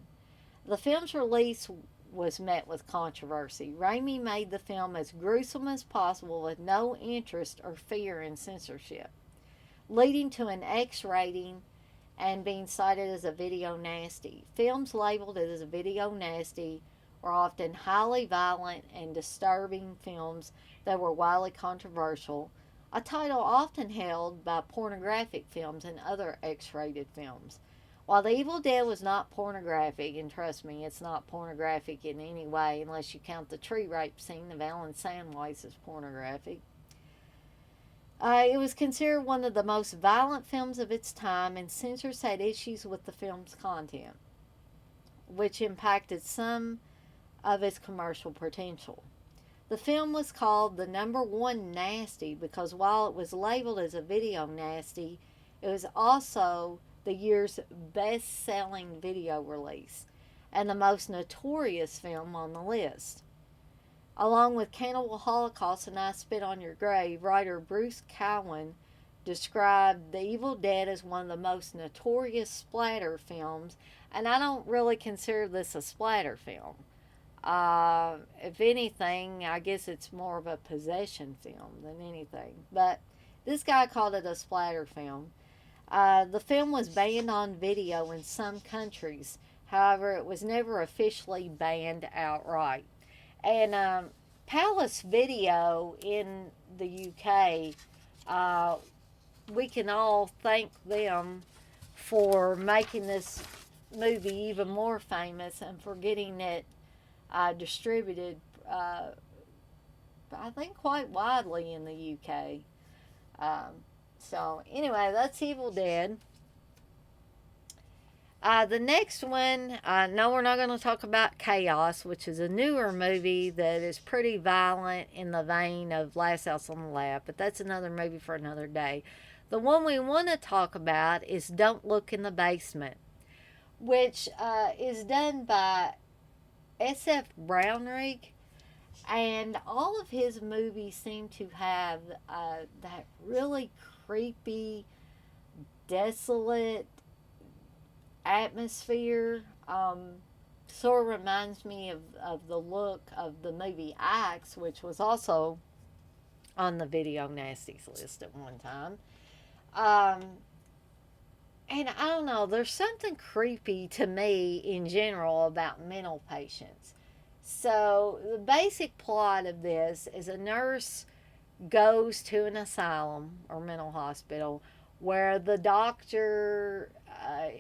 The film's release was met with controversy. Raimi made the film as gruesome as possible with no interest or fear in censorship, leading to an X rating and being cited as a video nasty. Films labeled as a video nasty were often highly violent and disturbing films that were widely controversial, a title often held by pornographic films and other X-rated films. While The Evil Dead was not pornographic, and trust me, it's not pornographic in any way unless you count the tree rape scene of Alan Samwise as pornographic, it was considered one of the most violent films of its time, and censors had issues with the film's content, which impacted some of its commercial potential. The film was called the number one nasty because while it was labeled as a video nasty, it was also the year's best-selling video release and the most notorious film on the list. Along with Cannibal Holocaust and I Spit on Your Grave, writer Bruce Cowan described The Evil Dead as one of the most notorious splatter films, and I don't really consider this a splatter film. If anything, I guess it's more of a possession film than anything. But this guy called it a splatter film. The film was banned on video in some countries. However, it was never officially banned outright. And Palace Video in the UK, uh, we can all thank them for making this movie even more famous and for getting it distributed, uh, I think, quite widely in the UK. So, anyway, that's Evil Dead. The next one, no, we're not going to talk about Chaos, which is a newer movie that is pretty violent in the vein of Last House on the Left, but that's another movie for another day. The one we want to talk about is Don't Look in the Basement, which is done by S.F. Brownrigg, and all of his movies seem to have that really creepy, desolate atmosphere. Sort of reminds me of the look of the movie Axe, which was also on the Video Nasties list at one time. Um, and I don't know, there's something creepy to me in general about mental patients. So, the basic plot of this is a nurse goes to an asylum or mental hospital where the doctor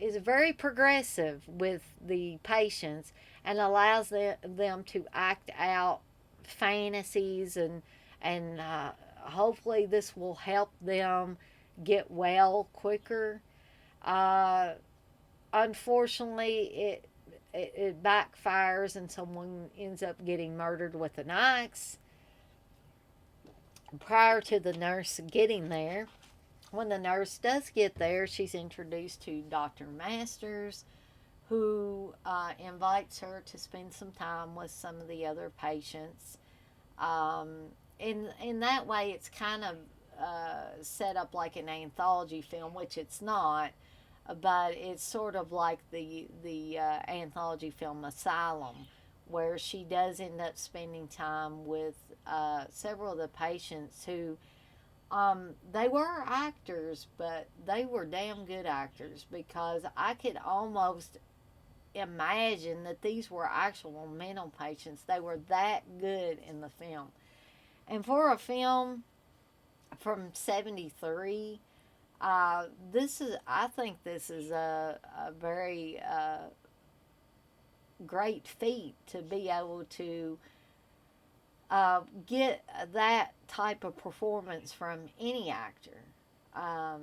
is very progressive with the patients and allows them to act out fantasies, and hopefully this will help them get well quicker. Uh, Unfortunately, it backfires and someone ends up getting murdered with an axe prior to the nurse getting there. When the nurse does get there, she's introduced to Dr. Masters, who invites her to spend some time with some of the other patients. In that way, it's kind of set up like an anthology film, which it's not, but it's sort of like the anthology film Asylum, where she does end up spending time with several of the patients who they were actors, but they were damn good actors, because I could almost imagine that these were actual mental patients. They were that good in the film. And for a film from 73, I think this is a very great feat to be able to get that type of performance from any actor. Um,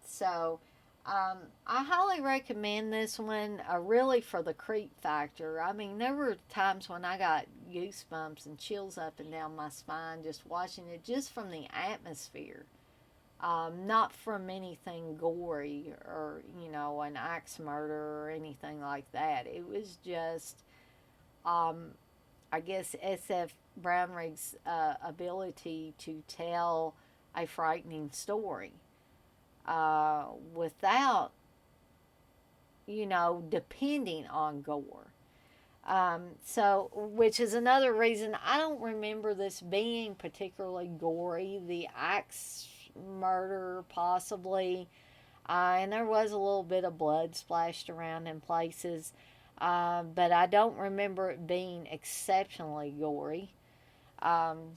so I highly recommend this one, really for the creep factor. I mean, there were times when I got goosebumps and chills up and down my spine just watching it, just from the atmosphere. Not from anything gory or, an axe murder or anything like that. It was just, I guess, S.F. Brownrigg's ability to tell a frightening story without, depending on gore. So, which is another reason I don't remember this being particularly gory. The axe murder, possibly, and there was a little bit of blood splashed around in places, but I don't remember it being exceptionally gory. Um,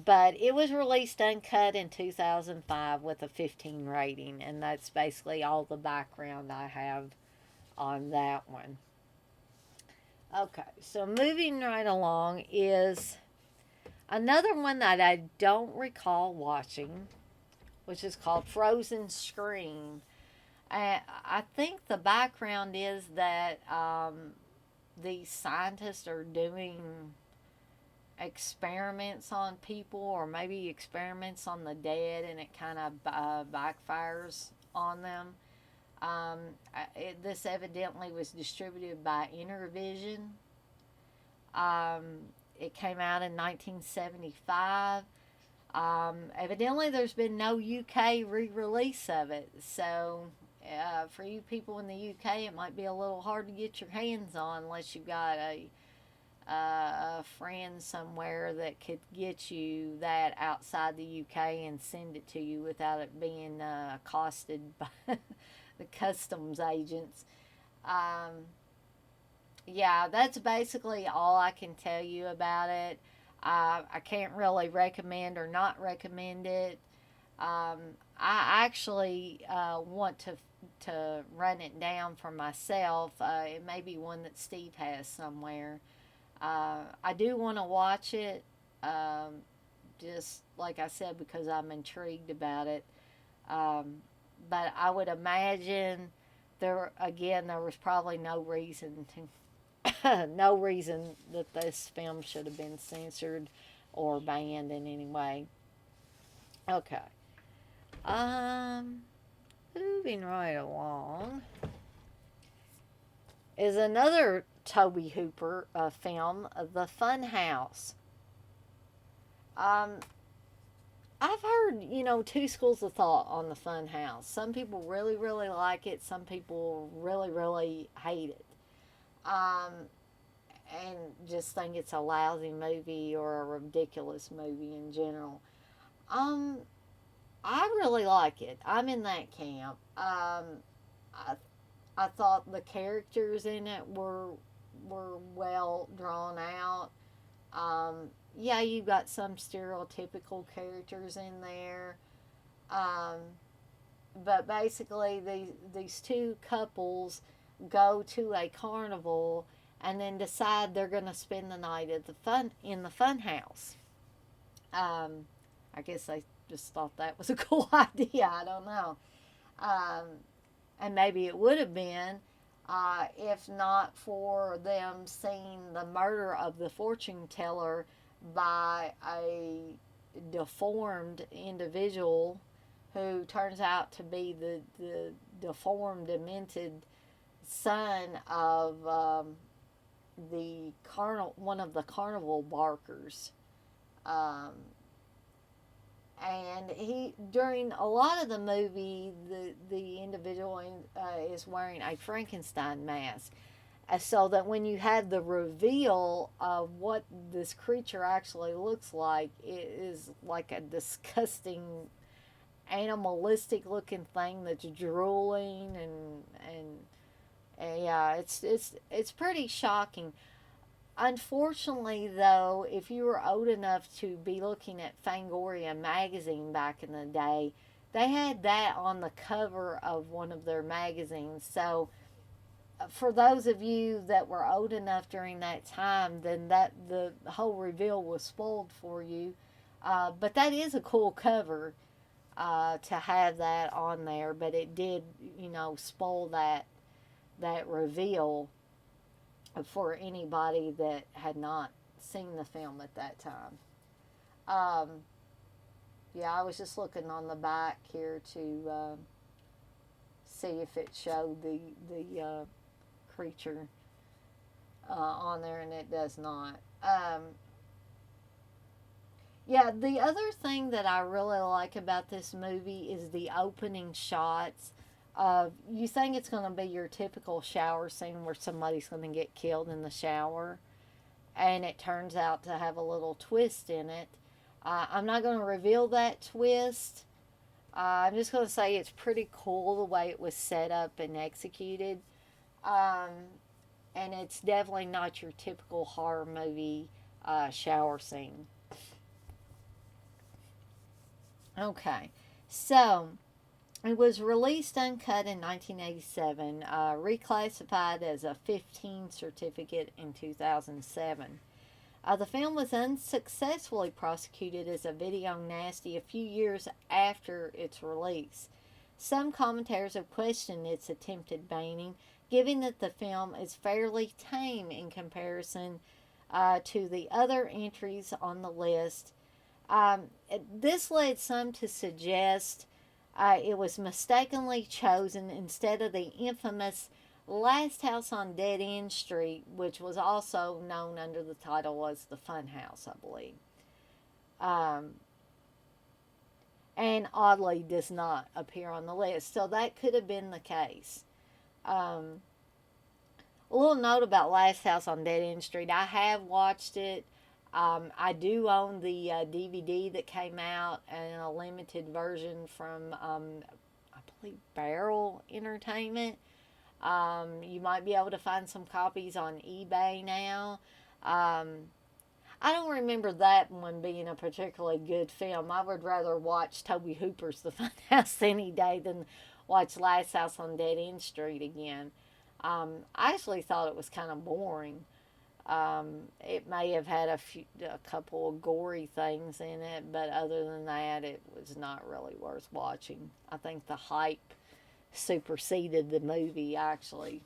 but it was released uncut in 2005 with a 15 rating, and that's basically all the background I have on that one. Okay, so moving right along is another one that I don't recall watching, which is called Frozen Scream. I think the background is that these scientists are doing experiments on people, or maybe experiments on the dead, and it kind of backfires on them. This evidently was distributed by Intervision. It came out in 1975. Evidently, there's been no UK re-release of it, so for you people in the UK, it might be a little hard to get your hands on unless you've got a friend somewhere that could get you that outside the UK and send it to you without it being accosted by the customs agents. Yeah, that's basically all I can tell you about it. I can't really recommend or not recommend it. Um, I actually want to run it down for myself. It may be one that Steve has somewhere. I do want to watch it, just like I said, because I'm intrigued about it. Um, but I would imagine there was probably no reason no reason that this film should have been censored or banned in any way. Okay. Um, moving right along is another Toby Hooper film, The Fun House. Um, I've heard, two schools of thought on The Fun House. Some people really, really like it. Some people really, really hate it. Um, and just think it's a lousy movie or a ridiculous movie in general. Um, I really like it. I'm in that camp. I I thought the characters in it were well drawn out. Yeah, you got some stereotypical characters in there. Um, but basically, these two couples go to a carnival and then decide they're going to spend the night at the fun house. Um, I guess they just thought that was a cool idea. I don't know. Um, and maybe it would have been if not for them seeing the murder of the fortune teller by a deformed individual who turns out to be the deformed, demented son of one of the carnival barkers. Um, and he during a lot of the movie the individual is wearing a Frankenstein mask, so that when you have the reveal of what this creature actually looks like, it is like a disgusting animalistic looking thing that's drooling and yeah, it's pretty shocking. Unfortunately, though, if you were old enough to be looking at Fangoria magazine back in the day, they had that on the cover of one of their magazines. So, for those of you that were old enough during that time, then that the whole reveal was spoiled for you. But that is a cool cover to have that on there. But it did, spoil that reveal for anybody that had not seen the film at that time. Um, yeah, I was just looking on the back here to see if it showed the creature on there, and it does not. Yeah, the other thing that I really like about this movie is the opening shots. You think it's going to be your typical shower scene where somebody's going to get killed in the shower, and it turns out to have a little twist in it. I'm not going to reveal that twist. I'm just going to say it's pretty cool the way it was set up and executed. Um, and it's definitely not your typical horror movie shower scene. Okay, so it was released uncut in 1987, reclassified as a 15 certificate in 2007. The film was unsuccessfully prosecuted as a video nasty a few years after its release. Some commentators have questioned its attempted banning, given that the film is fairly tame in comparison to the other entries on the list. This led some to suggest it was mistakenly chosen instead of the infamous Last House on Dead End Street, which was also known under the title as The Fun House, I believe. Um, and oddly does not appear on the list. So that could have been the case. Um, a little note about Last House on Dead End Street. I have watched it. I do own the DVD that came out and a limited version from, I believe, Barrel Entertainment. You might be able to find some copies on eBay now. Um, I don't remember that one being a particularly good film. I would rather watch Toby Hooper's The Funhouse any day than watch Last House on Dead End Street again. I actually thought it was kind of boring. It may have had a couple of gory things in it, but other than that, it was not really worth watching. I think the hype superseded the movie actually.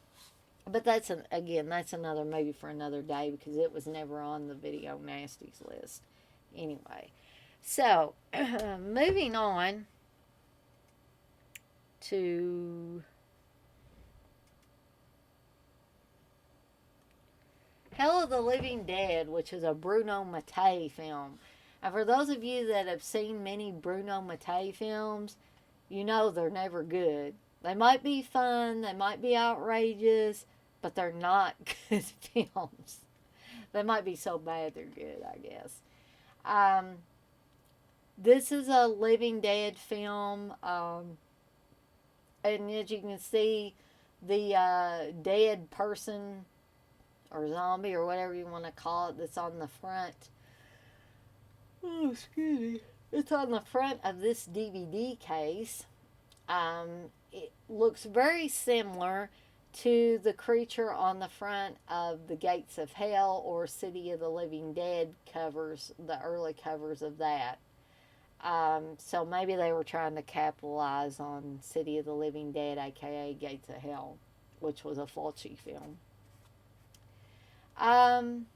But that's another movie for another day because it was never on the video nasties list. Anyway, so moving on to Hell of the Living Dead, which is a Bruno Mattei film. And for those of you that have seen many Bruno Mattei films, you know they're never good. They might be fun, they might be outrageous, but they're not good films. They might be so bad they're good, I guess. Um, this is a Living Dead film, and as you can see, the dead person or zombie or whatever you want to call it that's on the front. Oh, excuse me. It's on the front of this DVD case. It looks very similar to the creature on the front of the Gates of Hell or City of the Living Dead covers, the early covers of that. So maybe they were trying to capitalize on City of the Living Dead, aka Gates of Hell, which was a Fulci film. Um,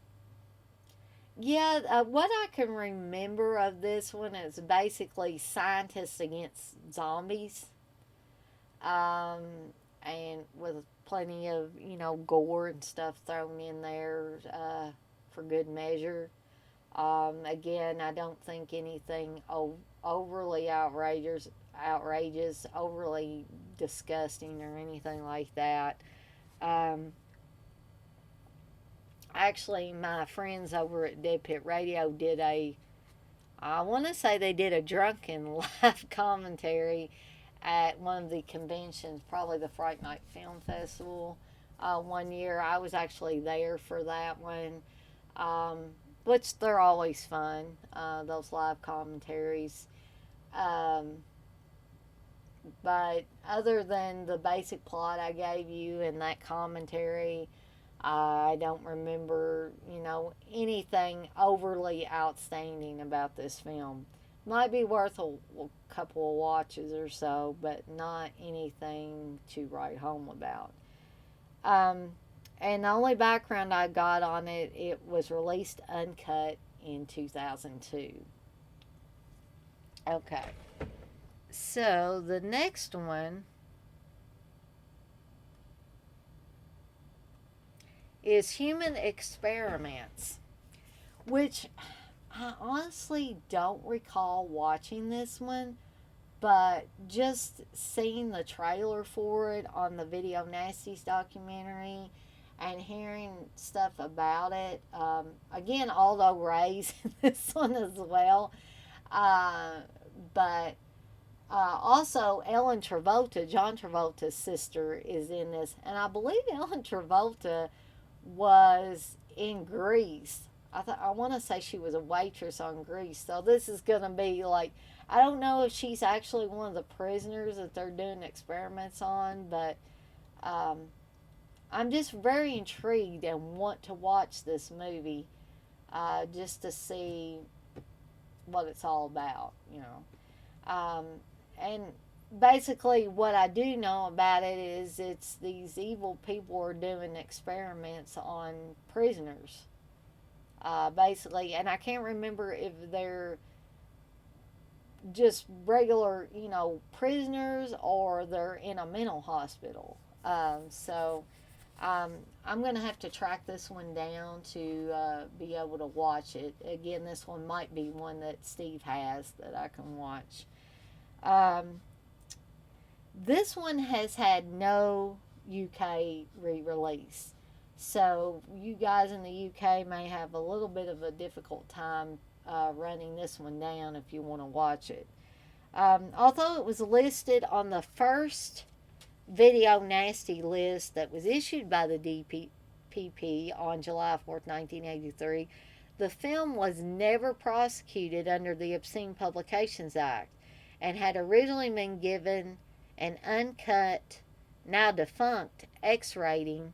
yeah, what I can remember of this one is basically scientists against zombies, um, and with plenty of gore and stuff thrown in there for good measure. Again, I don't think anything overly outrageous, overly disgusting, or anything like that. Um, Actually, my friends over at Dead Pit Radio I want to say they did a drunken live commentary at one of the conventions, probably the Fright Night Film Festival. One year, I was actually there for that one, um, which they're always fun. Those live commentaries. Um, but other than the basic plot I gave you in that commentary, I don't remember, anything overly outstanding about this film. Might be worth a couple of watches or so, but not anything to write home about. Um, and the only background I got on it, it was released uncut in 2002. Okay. So the next one is Human Experiments, which I honestly don't recall watching this one, but just seeing the trailer for it on the Video Nasties documentary and hearing stuff about it. Again, although Ray's in this one as well, but also Ellen Travolta, John Travolta's sister, is in this, and I believe Ellen Travolta was in Grease. I want to say she was a waitress on Grease. So this is going to be like, I don't know if she's actually one of the prisoners that they're doing experiments on, but I'm just very intrigued and want to watch this movie just to see what it's all about. And basically what I do know about it is it's these evil people are doing experiments on prisoners, basically, and I can't remember if they're just regular prisoners or they're in a mental hospital. So I'm going to have to track this one down to be able to watch it again. This one might be one that Steve has that I can watch. This one has had no UK re-release. So you guys in the UK may have a little bit of a difficult time running this one down if you want to watch it. Although it was listed on the first video nasty list that was issued by the DPP on July 4th, 1983, the film was never prosecuted under the Obscene Publications Act and had originally been given an uncut, now defunct, X rating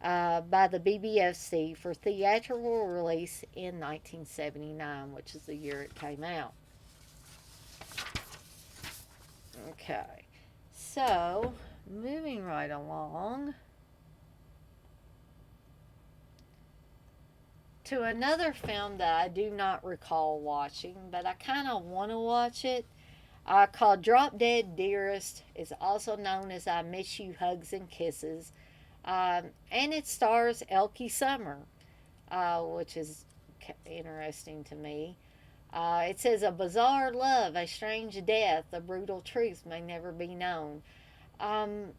by the BBFC for theatrical release in 1979, which is the year it came out. Okay, so moving right along to another film that I do not recall watching, but I kind of want to watch it. Called Drop Dead Dearest. It's also known as I Miss You Hugs and Kisses. And it stars Elkie Summer, which is interesting to me. It says, a bizarre love, a strange death, a brutal truth may never be known. And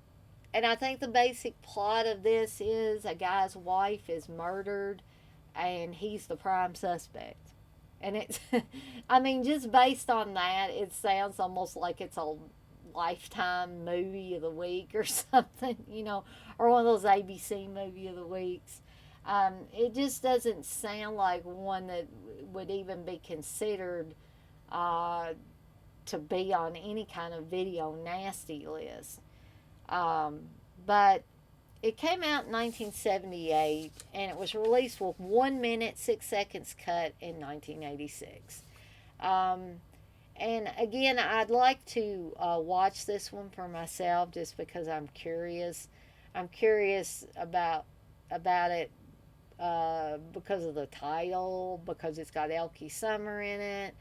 I think the basic plot of this is a guy's wife is murdered and he's the prime suspect. And it's, I mean, just based on that, it sounds almost like it's a Lifetime movie of the week or something, or one of those ABC movie of the weeks. It just doesn't sound like one that would even be considered to be on any kind of video nasty list. But it came out in 1978 and it was released with 1 minute 6 seconds cut in 1986. And again, I'd like to watch this one for myself just because I'm curious. I'm curious about it because of the title, because it's got Elkie Summer in it,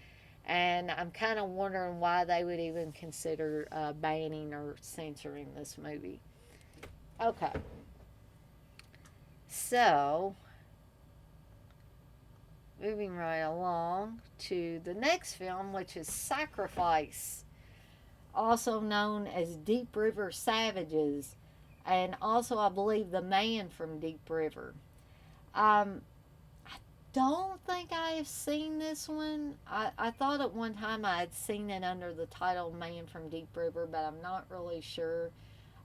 and I'm kind of wondering why they would even consider banning or censoring this movie. Okay. So, moving right along to the next film, which is Sacrifice, also known as Deep River Savages, and also, I believe, The Man from Deep River. I don't think I have seen this one. I thought at one time I had seen it under the title Man from Deep River, but I'm not really sure.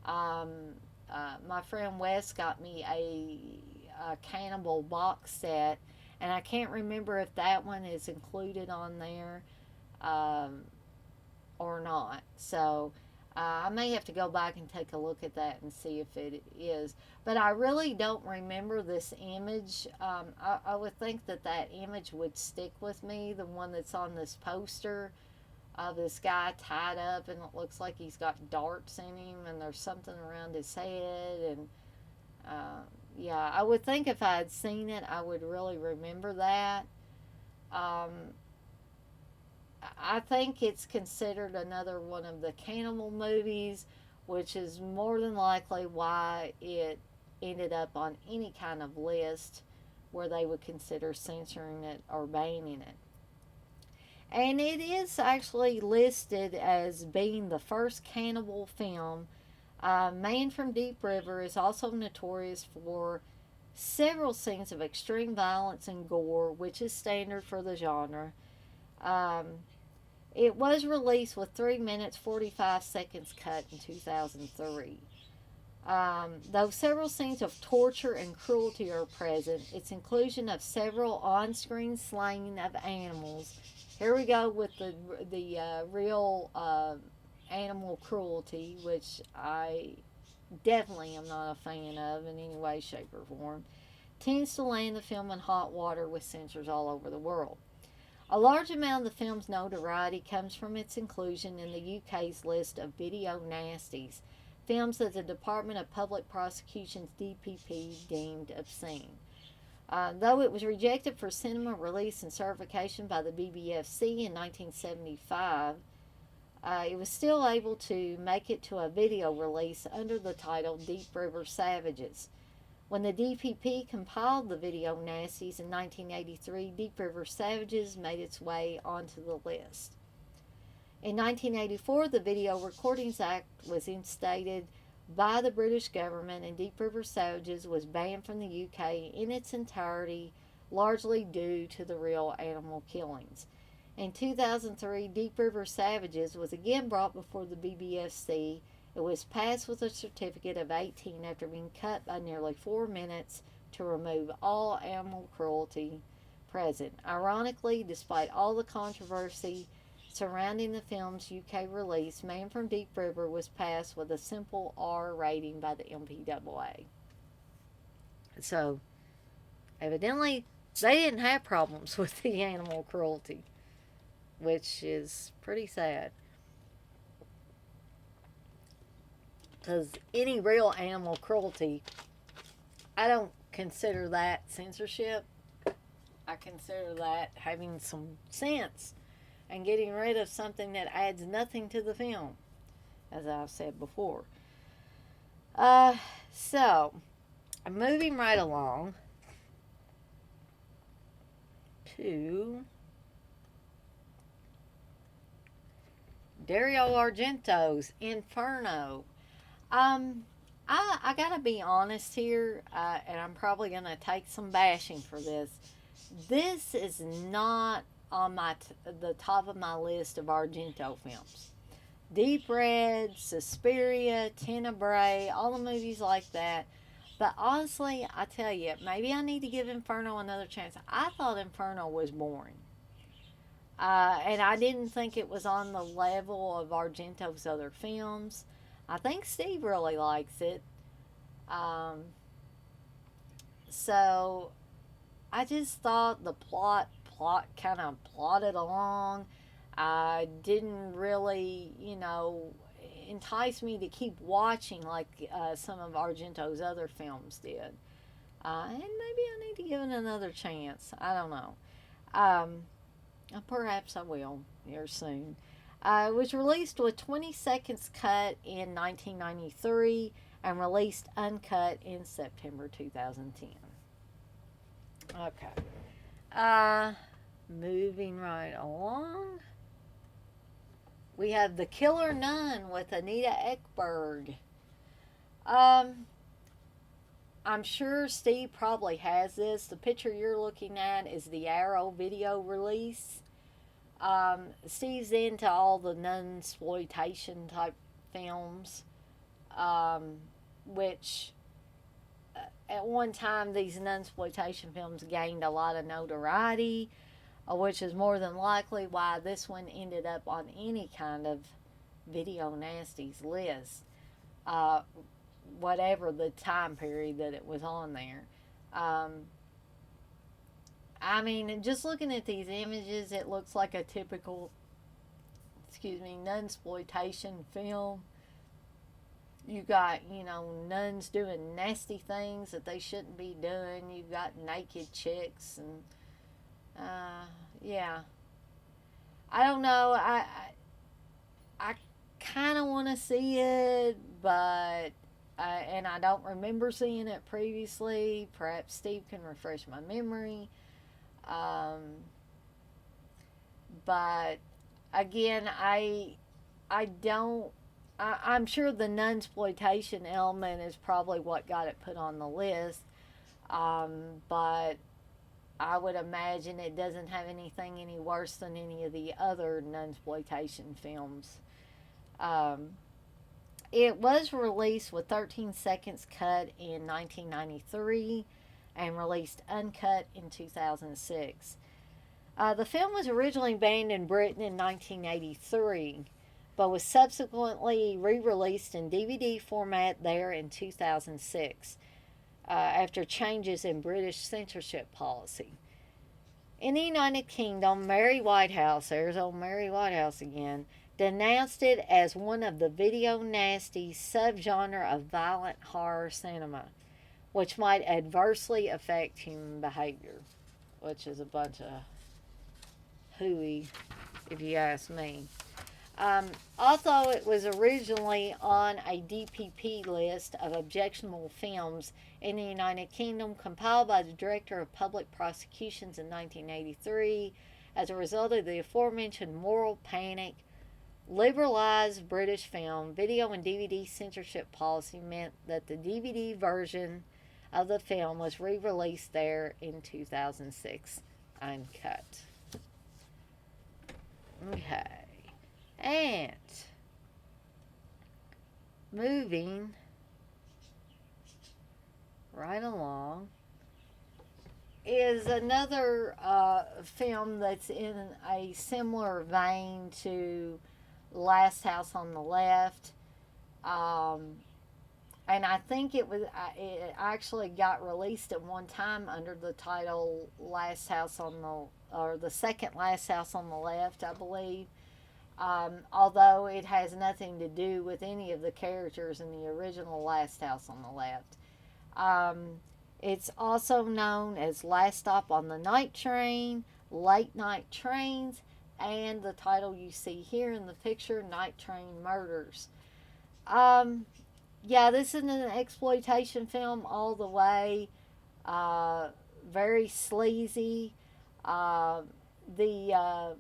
My friend Wes got me a Cannibal box set, and I can't remember if that one is included on there or not. So I may have to go back and take a look at that and see if it is. But I really don't remember this image. I would think that image would stick with me, the one that's on this poster of this guy tied up, and it looks like he's got darts in him, and there's something around his head. And yeah, I would think if I had seen it, I would really remember that. I think it's considered another one of the cannibal movies, which is more than likely why it ended up on any kind of list where they would consider censoring it or banning it. And it is actually listed as being the first cannibal film. Man from Deep River is also notorious for several scenes of extreme violence and gore, which is standard for the genre. It was released with 3 minutes 45 seconds cut in 2003. Though several scenes of torture and cruelty are present, its inclusion of several on-screen slaying of animals. Here we go with the real animal cruelty, which I definitely am not a fan of in any way, shape, or form, tends to land the film in hot water with censors all over the world. A large amount of the film's notoriety comes from its inclusion in the UK's list of video nasties, films that the Department of Public Prosecution's DPP deemed obscene. Though it was rejected for cinema release and certification by the BBFC in 1975, it was still able to make it to a video release under the title Deep River Savages. When the DPP compiled the video nasties in 1983, Deep River Savages made its way onto the list. In 1984, the Video Recordings Act was instated by the British government, and Deep River Savages was banned from the UK in its entirety, largely due to the real animal killings. In 2003, Deep River Savages was again brought before the BBFC. It was passed with a certificate of 18 after being cut by nearly 4 minutes to remove all animal cruelty present. Ironically, despite all the controversy surrounding the film's UK release, Man from Deep River was passed with a simple R rating by the MPAA. So, evidently, they didn't have problems with the animal cruelty, which is pretty sad. Because any real animal cruelty, I don't consider that censorship. I consider that having some sense and getting rid of something that adds nothing to the film, as I've said before. So, moving right along to Dario Argento's Inferno. I gotta be honest here, and I'm probably gonna take some bashing for this. This is not on the top of my list of Argento films. Deep Red, Suspiria, Tenebrae, all the movies like that. But honestly, I tell you, maybe I need to give Inferno another chance. I thought Inferno was boring. And I didn't think it was on the level of Argento's other films. I think Steve really likes it. So I just thought the plot kind of plodded along. Didn't really, entice me to keep watching like some of Argento's other films did. And maybe I need to give it another chance. I don't know. Perhaps I will here soon. It was released with 20 seconds cut in 1993 and released uncut in September 2010. Okay. Moving right along. We have The Killer Nun with Anita Ekberg. I'm sure Steve probably has this. The picture you're looking at is the Arrow video release. Steve's into all the nunsploitation type films, which at one time these nunsploitation films gained a lot of notoriety, which is more than likely why this one ended up on any kind of video nasties list, whatever the time period that it was on there. I mean, just looking at these images, it looks like a typical, nunsploitation film. You got, nuns doing nasty things that they shouldn't be doing. You've got naked chicks and, yeah. I don't know. I kind of want to see it, but, and I don't remember seeing it previously. Perhaps Steve can refresh my memory. But again, I'm sure the nunsploitation element is probably what got it put on the list. But I would imagine it doesn't have anything any worse than any of the other nunsploitation films. It was released with 13 seconds cut in 1993 and released uncut in 2006. The film was originally banned in Britain in 1983, but was subsequently re-released in DVD format there in 2006 after changes in British censorship policy. In the United Kingdom, Mary Whitehouse, there's old Mary Whitehouse again, denounced it as one of the video nasty subgenre of violent horror cinema, which might adversely affect human behavior, which is a bunch of hooey, if you ask me. Although it was originally on a DPP list of objectionable films in the United Kingdom, compiled by the Director of Public Prosecutions in 1983, as a result of the aforementioned moral panic, liberalized British film, video, and DVD censorship policy meant that the DVD version of the film was re-released there in 2006, uncut. Okay. And moving right along is another film that's in a similar vein to Last House on the Left. Um, and I think it actually got released at one time under the title Last House on the, or the second Last House on the Left, I believe. Although it has nothing to do with any of the characters in the original Last House on the Left. Um, it's also known as Last Stop on the Night Train, Late Night Trains, and the title you see here in the picture, Night Train Murders. Um, yeah, this is an exploitation film all the way. Uh, Very sleazy. Uh, the uh,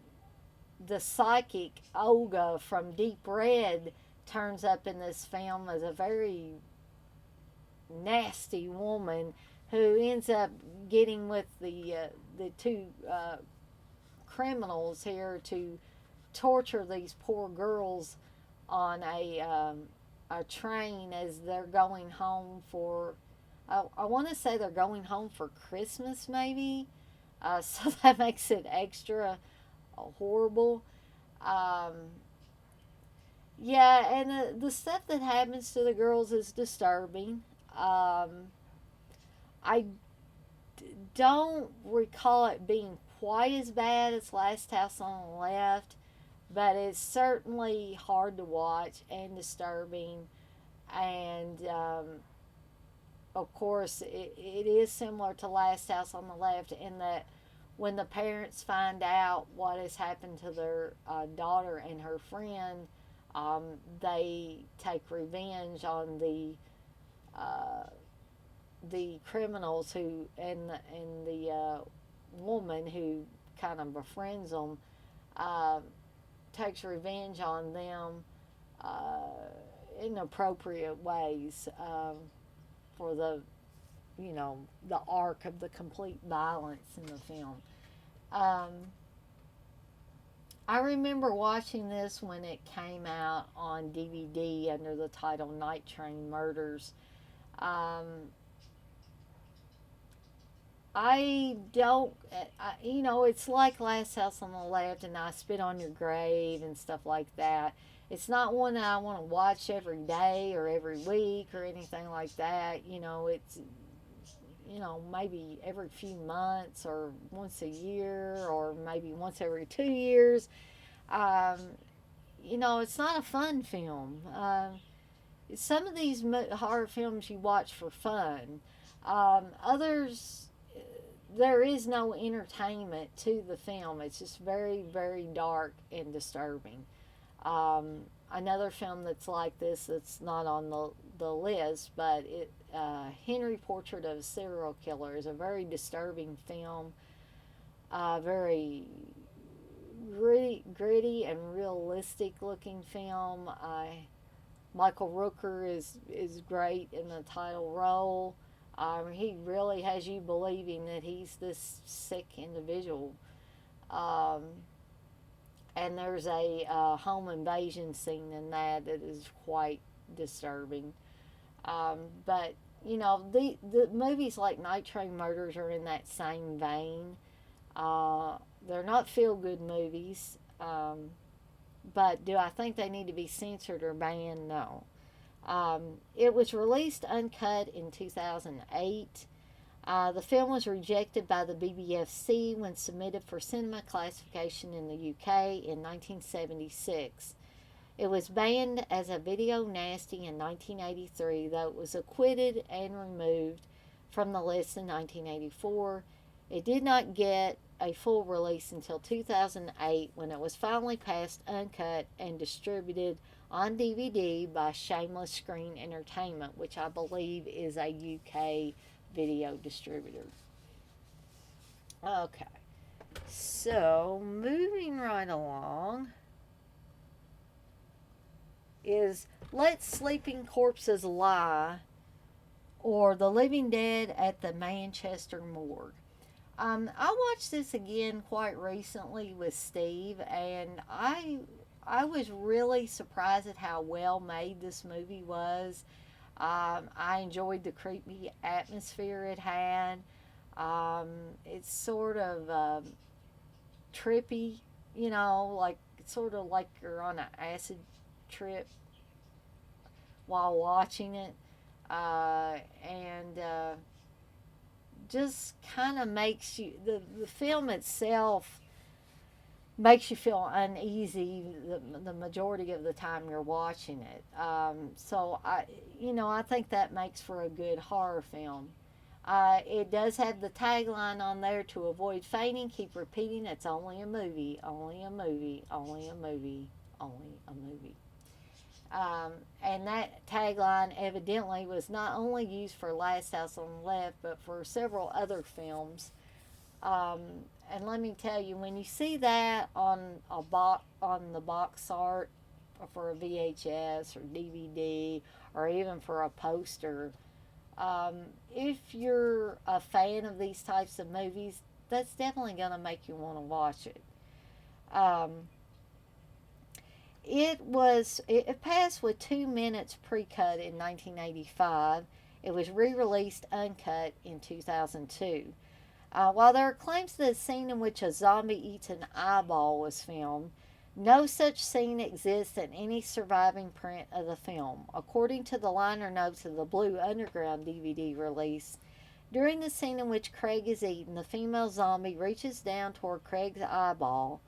the psychic Olga from Deep Red turns up in this film as a very nasty woman who ends up getting with the two criminals here to torture these poor girls on a train as they're going home for. I want to say they're going home for Christmas, maybe. So that makes it extra horrible. Um, yeah, and the stuff that happens to the girls is disturbing. I don't recall it being quite as bad as Last House on the Left, but it's certainly hard to watch and disturbing. And of course, it is similar to Last House on the Left in that when the parents find out what has happened to their daughter and her friend, they take revenge on the criminals who and the woman who kind of befriends them, uh, takes revenge on them in appropriate ways for the arc of the complete violence in the film. Um, I remember watching this when it came out on DVD under the title Night Train Murders. Um, I don't, it's like Last House on the Left and I Spit on Your Grave and stuff like that. It's not one that I want to watch every day or every week or anything like that. It's, maybe every few months or once a year or maybe once every 2 years. Um, it's not a fun film. Some of these horror films you watch for fun. Others, there is no entertainment to the film. It's just very, very dark and disturbing. Another film that's like this that's not on the list, but Henry Portrait of a Serial Killer is a very disturbing film. Very gritty and realistic looking film. Michael Rooker is great in the title role. He really has you believing that he's this sick individual. Um, and there's a home invasion scene in that is quite disturbing. But the movies like Night Train Murders are in that same vein. They're not feel good movies, but do I think they need to be censored or banned? No. It was released uncut in 2008. The film was rejected by the BBFC when submitted for cinema classification in the UK in 1976. It was banned as a video nasty in 1983, though it was acquitted and removed from the list in 1984. It did not get a full release until 2008 when it was finally passed uncut and distributed on DVD by Shameless Screen Entertainment, which I believe is a UK video distributor. Okay, so moving right along is Let Sleeping Corpses Lie, or The Living Dead at the Manchester Morgue. I watched this again quite recently with Steve, and I I was really surprised at how well made this movie was. I enjoyed the creepy atmosphere it had. Um, it's sort of trippy, like sort of like you're on an acid trip while watching it. And just kind of makes you, the film itself makes you feel uneasy the majority of the time you're watching it. So I think that makes for a good horror film. It does have the tagline on there: to avoid fainting, keep repeating, it's only a movie, only a movie, only a movie, only a movie. And that tagline evidently was not only used for Last House on the Left, but for several other films. Um, and let me tell you, when you see that on the box art for a VHS or DVD or even for a poster, if you're a fan of these types of movies, that's definitely going to make you want to watch it. Um, it passed with 2 minutes pre-cut in 1985. It was re-released uncut in 2002. While there are claims that a scene in which a zombie eats an eyeball was filmed, no such scene exists in any surviving print of the film. According to the liner notes of the Blue Underground DVD release, during the scene in which Craig is eaten, the female zombie reaches down toward Craig's eyeball,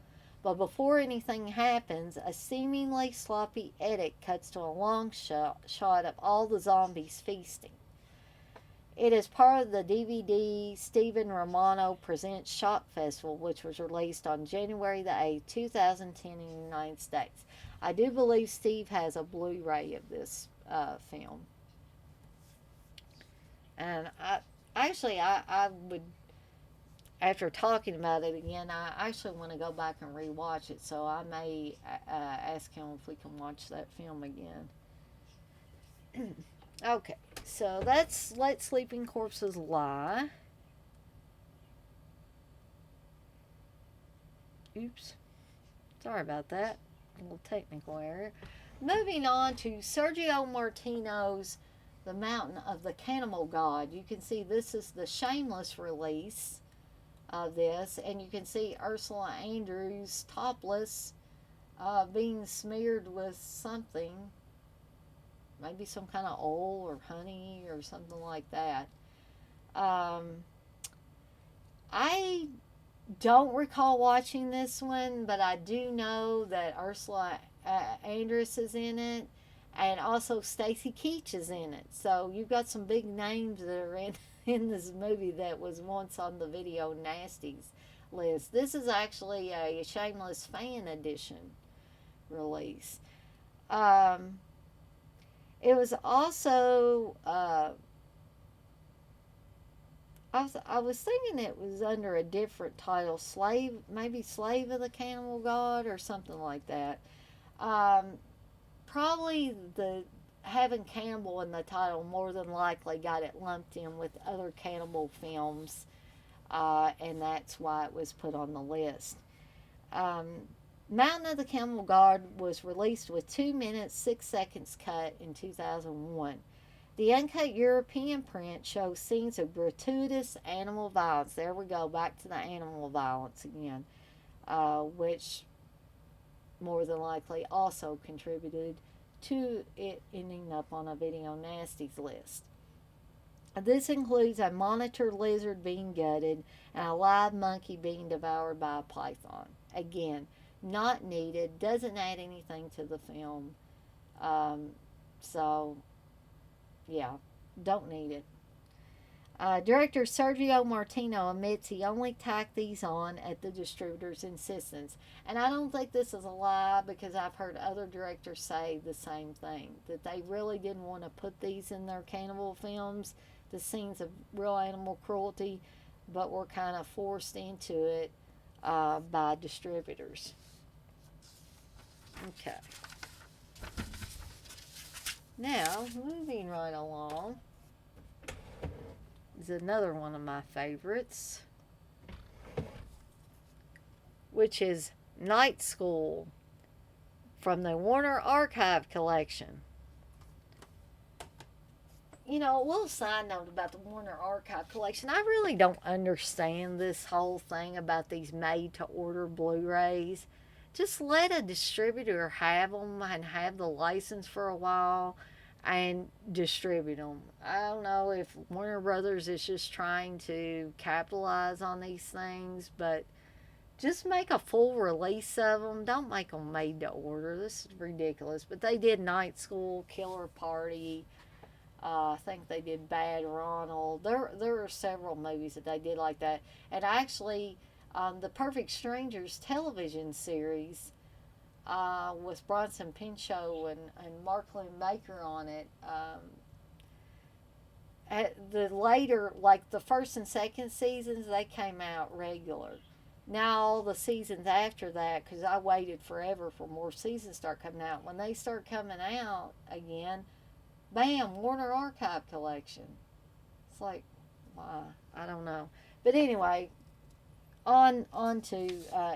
but before anything happens, a seemingly sloppy edit cuts to a long shot of all the zombies feasting. It is part of the DVD Stephen Romano Presents Shock Festival, which was released on January the 8th, 2010 in the United States. I do believe Steve has a Blu-ray of this film. And I would, after talking about it again, I actually want to go back and rewatch it, so I may ask him if we can watch that film again. Okay, so that's Let Sleeping Corpses Lie. Oops. Sorry about that. A little technical error. Moving on to Sergio Martino's The Mountain of the Cannibal God. You can see this is the shameless release of this, and you can see Ursula Andrews topless, being smeared with something. Maybe some kind of oil or honey or something like that. I don't recall watching this one, but I do know that Ursula Andress is in it, and also Stacy Keach is in it. So you've got some big names that are in this movie that was once on the video Nasties list. This is actually a Shameless Fan Edition release. It was also I was thinking it was under a different title, maybe Slave of the Cannibal God or something like that. Probably the having cannibal in the title more than likely got it lumped in with other cannibal films, and that's why it was put on the list. Mountain of the Cannibal God was released with 2 minutes 6 seconds cut in 2001. The uncut European print shows scenes of gratuitous animal violence. There we go, back to the animal violence again, which more than likely also contributed to it ending up on a Video Nasties list. This includes a monitor lizard being gutted and a live monkey being devoured by a python. Again, not needed, doesn't add anything to the film. So, yeah, don't need it. Director Sergio Martino admits he only tacked these on at the distributor's insistence. And I don't think this is a lie, because I've heard other directors say the same thing, that they really didn't want to put these in their cannibal films, the scenes of real animal cruelty, but were kind of forced into it by distributors. Okay. Now, moving right along is another one of my favorites, which is Night School from the Warner Archive Collection. You know, a little side note about the Warner Archive Collection. I really don't understand this whole thing about these made to order Blu rays. Just let a distributor have them and have the license for a while and distribute them. I don't know if Warner Brothers is just trying to capitalize on these things, but just make a full release of them. Don't make them made to order. This is ridiculous. But they did Night School, Killer Party. I think they did Bad Ronald. There are several movies that they did like that. And actually, the Perfect Strangers television series with Bronson Pinchot and Marklyn Baker on it. At the later, like the first and second seasons, they came out regular. Now all the seasons after that, because I waited forever for more seasons to start coming out. When they start coming out again, bam, Warner Archive Collection. It's like, why? I don't know. But anyway, on to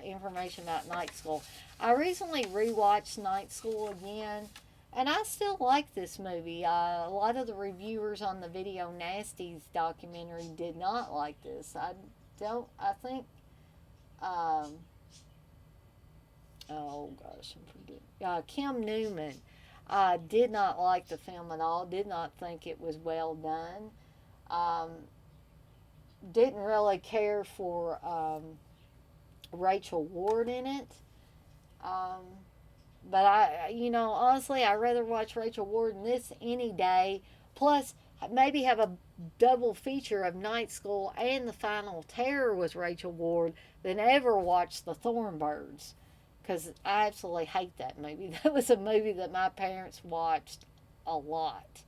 information about Night School. I recently rewatched Night School again, and I still like this movie. A lot of the reviewers on the video Nasties documentary did not like this. I think, oh gosh, I'm forgetting. Kim Newman did not like the film at all, did not think it was well done. Didn't really care for Rachel Ward in it. But honestly, I'd rather watch Rachel Ward in this any day. Plus, maybe have a double feature of Night School and The Final Terror with Rachel Ward than ever watch The Thornbirds. Because I absolutely hate that movie. That was a movie that my parents watched a lot.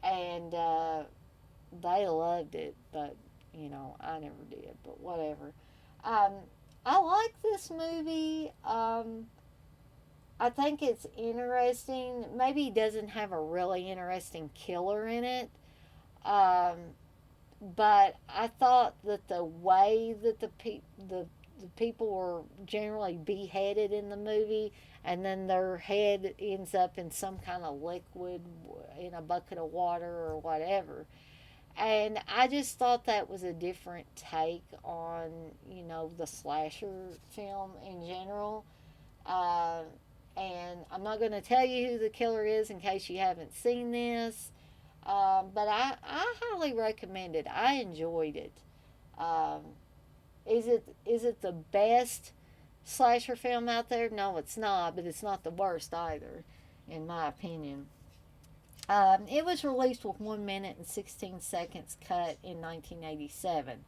And they loved it, but, I never did. But whatever. I like this movie. I think it's interesting. Maybe it doesn't have a really interesting killer in it. But I thought that the way that the people were generally beheaded in the movie, and then their head ends up in some kind of liquid in a bucket of water or whatever. And I just thought that was a different take on, the slasher film in general. And I'm not going to tell you who the killer is in case you haven't seen this. But I highly recommend it. I enjoyed it. Is it the best slasher film out there? No, it's not, but it's not the worst either, in my opinion. It was released with 1 minute and 16 seconds cut in 1987.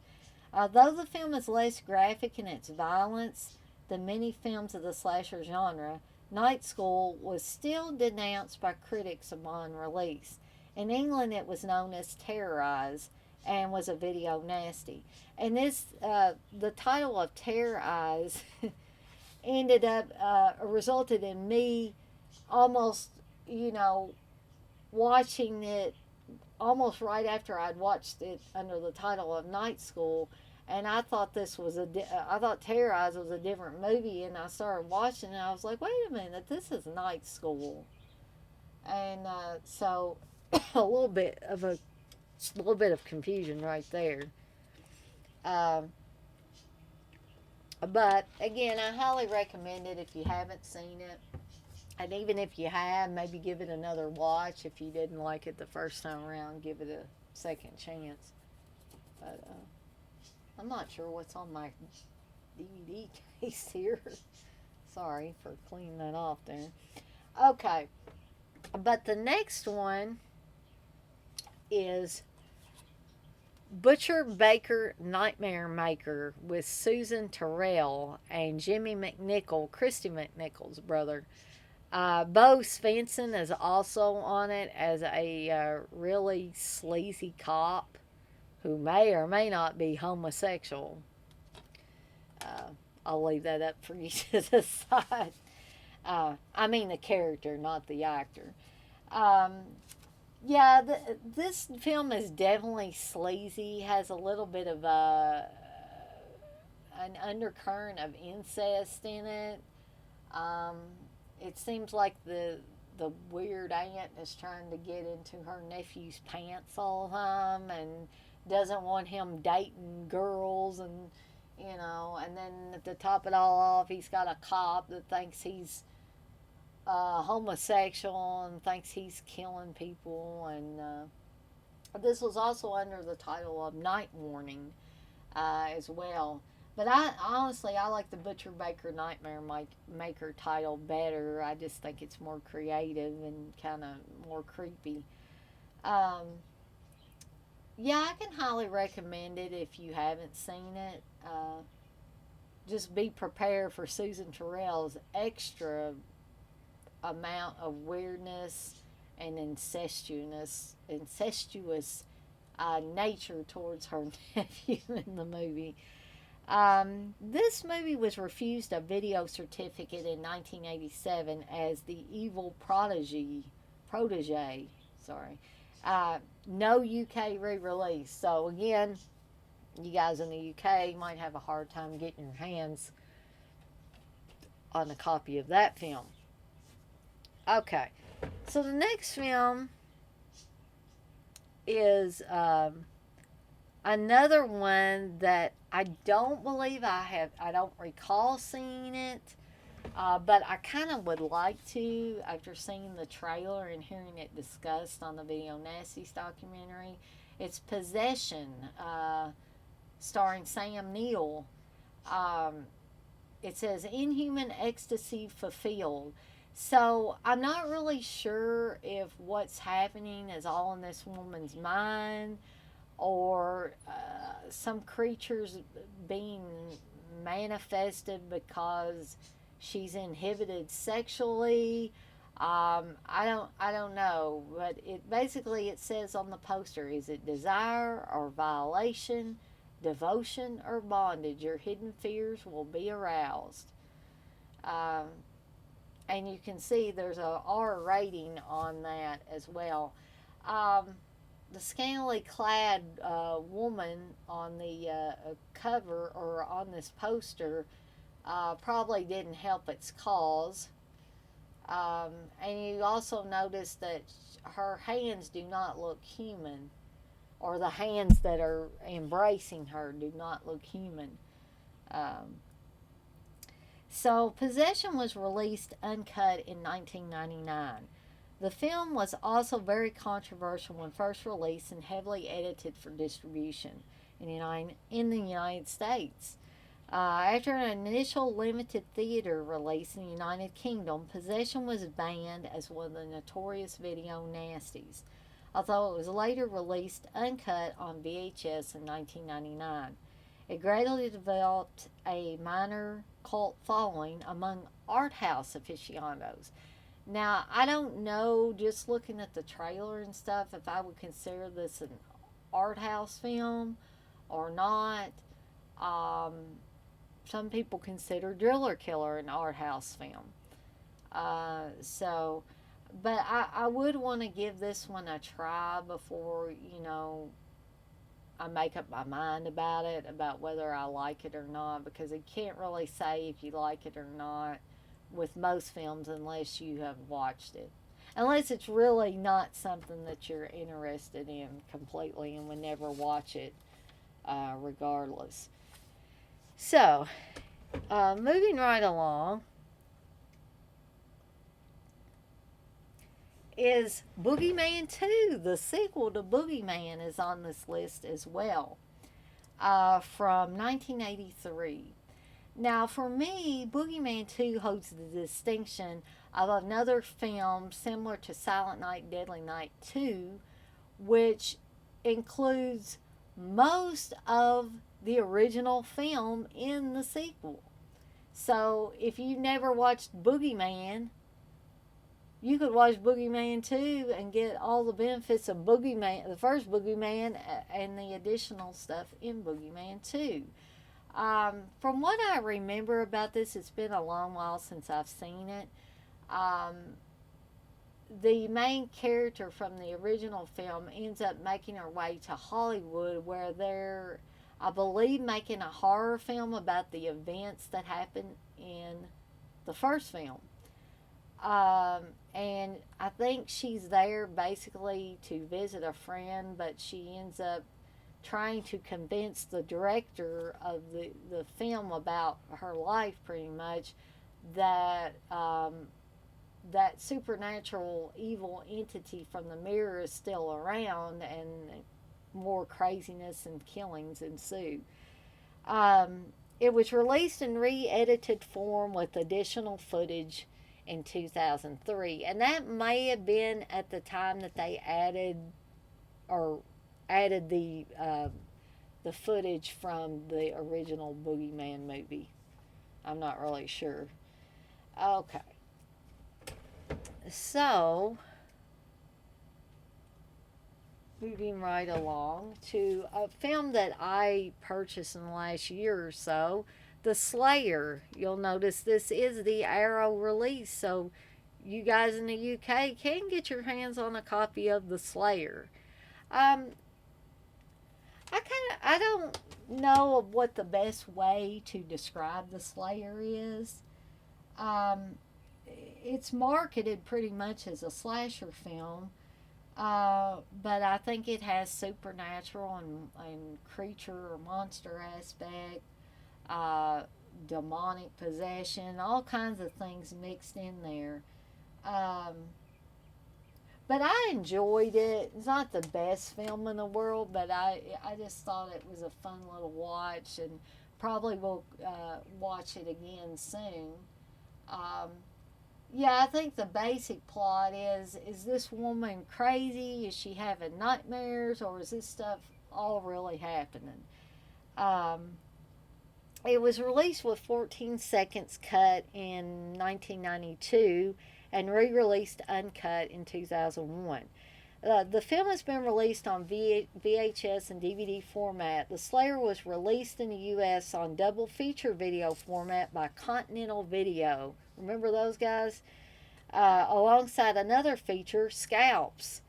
Though the film is less graphic in its violence than many films of the slasher genre, Night School was still denounced by critics upon release. In England, it was known as Terrorize and was a video nasty. And this, the title of Terrorize ended up, resulted in me almost, watching it almost right after I'd watched it under the title of Night School. And I thought I thought Terrorize was a different movie, and I started watching it, and I was like, wait a minute, this is Night School. And so a little bit of confusion right there. But again, I highly recommend it if you haven't seen it. And even if you have, maybe give it another watch. If you didn't like it the first time around, give it a second chance. But I'm not sure what's on my DVD case here. Sorry for cleaning that off there. Okay. But the next one is Butcher Baker Nightmare Maker with Susan Terrell and Jimmy McNichol, Christy McNichol's brother. Bo Svensson is also on it as a really sleazy cop who may or may not be homosexual. I'll leave that up for you to decide. I mean the character, not the actor. This film is definitely sleazy. Has a little bit of an undercurrent of incest in it. it seems like the weird aunt is trying to get into her nephew's pants all the time and doesn't want him dating girls, and and then to top it all off, he's got a cop that thinks he's homosexual and thinks he's killing people. And this was also under the title of Night Warning as well. But I honestly, I like the Butcher Baker Nightmare Maker title better. I just think it's more creative and kind of more creepy. Um, yeah, I can highly recommend it if you haven't seen it. Just be prepared for Susan Terrell's extra amount of weirdness and incestuous nature towards her nephew in the movie. This movie was refused a video certificate in 1987 as the evil protege. Sorry, no UK re-release. So again, you guys in the UK might have a hard time getting your hands on a copy of that film. Okay, so the next film is another one that I don't believe I don't recall seeing it, but I kind of would like to after seeing the trailer and hearing it discussed on the Video Nasties documentary. It's Possession, starring Sam Neill. Um, it says Inhuman Ecstasy Fulfilled. So I'm not really sure if what's happening is all in this woman's mind, or some creatures being manifested because she's inhibited sexually. I don't know, but it says on the poster: is it desire or violation, devotion or bondage? Your hidden fears will be aroused. Um, and you can see there's a R rating on that as well. Um, the scantily clad woman on the cover or on this poster probably didn't help its cause. And you also notice that her hands do not look human, or the hands that are embracing her do not look human. Um, so, Possession was released uncut in 1999. The film was also very controversial when first released and heavily edited for distribution in the United States. After an initial limited theater release in the United Kingdom, Possession was banned as one of the notorious video nasties, although it was later released uncut on VHS in 1999. It gradually developed a minor cult following among art house aficionados. Now, I don't know, just looking at the trailer and stuff, if I would consider this an art house film or not. Um, some people consider Driller Killer an art house film. So, but I would want to give this one a try before, I make up my mind about it, about whether I like it or not, because I can't really say if you like it or not with most films unless you have watched it. Unless it's really not something that you're interested in completely and would never watch it regardless. So, moving right along is Boogie Man 2. The sequel to Boogie Man is on this list as well, from 1983. Now, for me, Boogie Man 2 holds the distinction of another film similar to Silent Night, Deadly Night 2, which includes most of the original film in the sequel. So, if you've never watched Boogie Man, you could watch Boogie Man 2 and get all the benefits of Boogie Man, the first Boogie Man, and the additional stuff in Boogie Man 2. From what I remember about this, it's been a long while since I've seen it. The main character from the original film ends up making her way to Hollywood, where they're, I believe, making a horror film about the events that happened in the first film. And I think she's there basically to visit a friend, but she ends up trying to convince the director of the film about her life, pretty much, that that supernatural evil entity from the mirror is still around, and more craziness and killings ensue. Um, it was released in re edited form with additional footage in 2003. And that may have been at the time that they or added the footage from the original Boogie Man movie. I'm not really sure. Okay. So, moving right along to a film that I purchased in the last year or so, The Slayer. You'll notice this is the Arrow release, so you guys in the UK can get your hands on a copy of The Slayer. Um, I don't know what the best way to describe The Slayer is. Um, it's marketed pretty much as a slasher film, but I think it has supernatural and creature or monster aspect, uh, demonic possession, all kinds of things mixed in there. Um, but I enjoyed it. It's not the best film in the world, but I just thought it was a fun little watch, and probably will watch it again soon. Um, yeah, I think the basic plot is this woman crazy? Is she having nightmares, or is this stuff all really happening? Um, it was released with 14 seconds cut in 1992 and re released uncut in 2001. The film has been released on VHS and DVD format. The Slayer was released in the U.S. on double feature video format by Continental Video. Remember those guys? Alongside another feature, Scalps.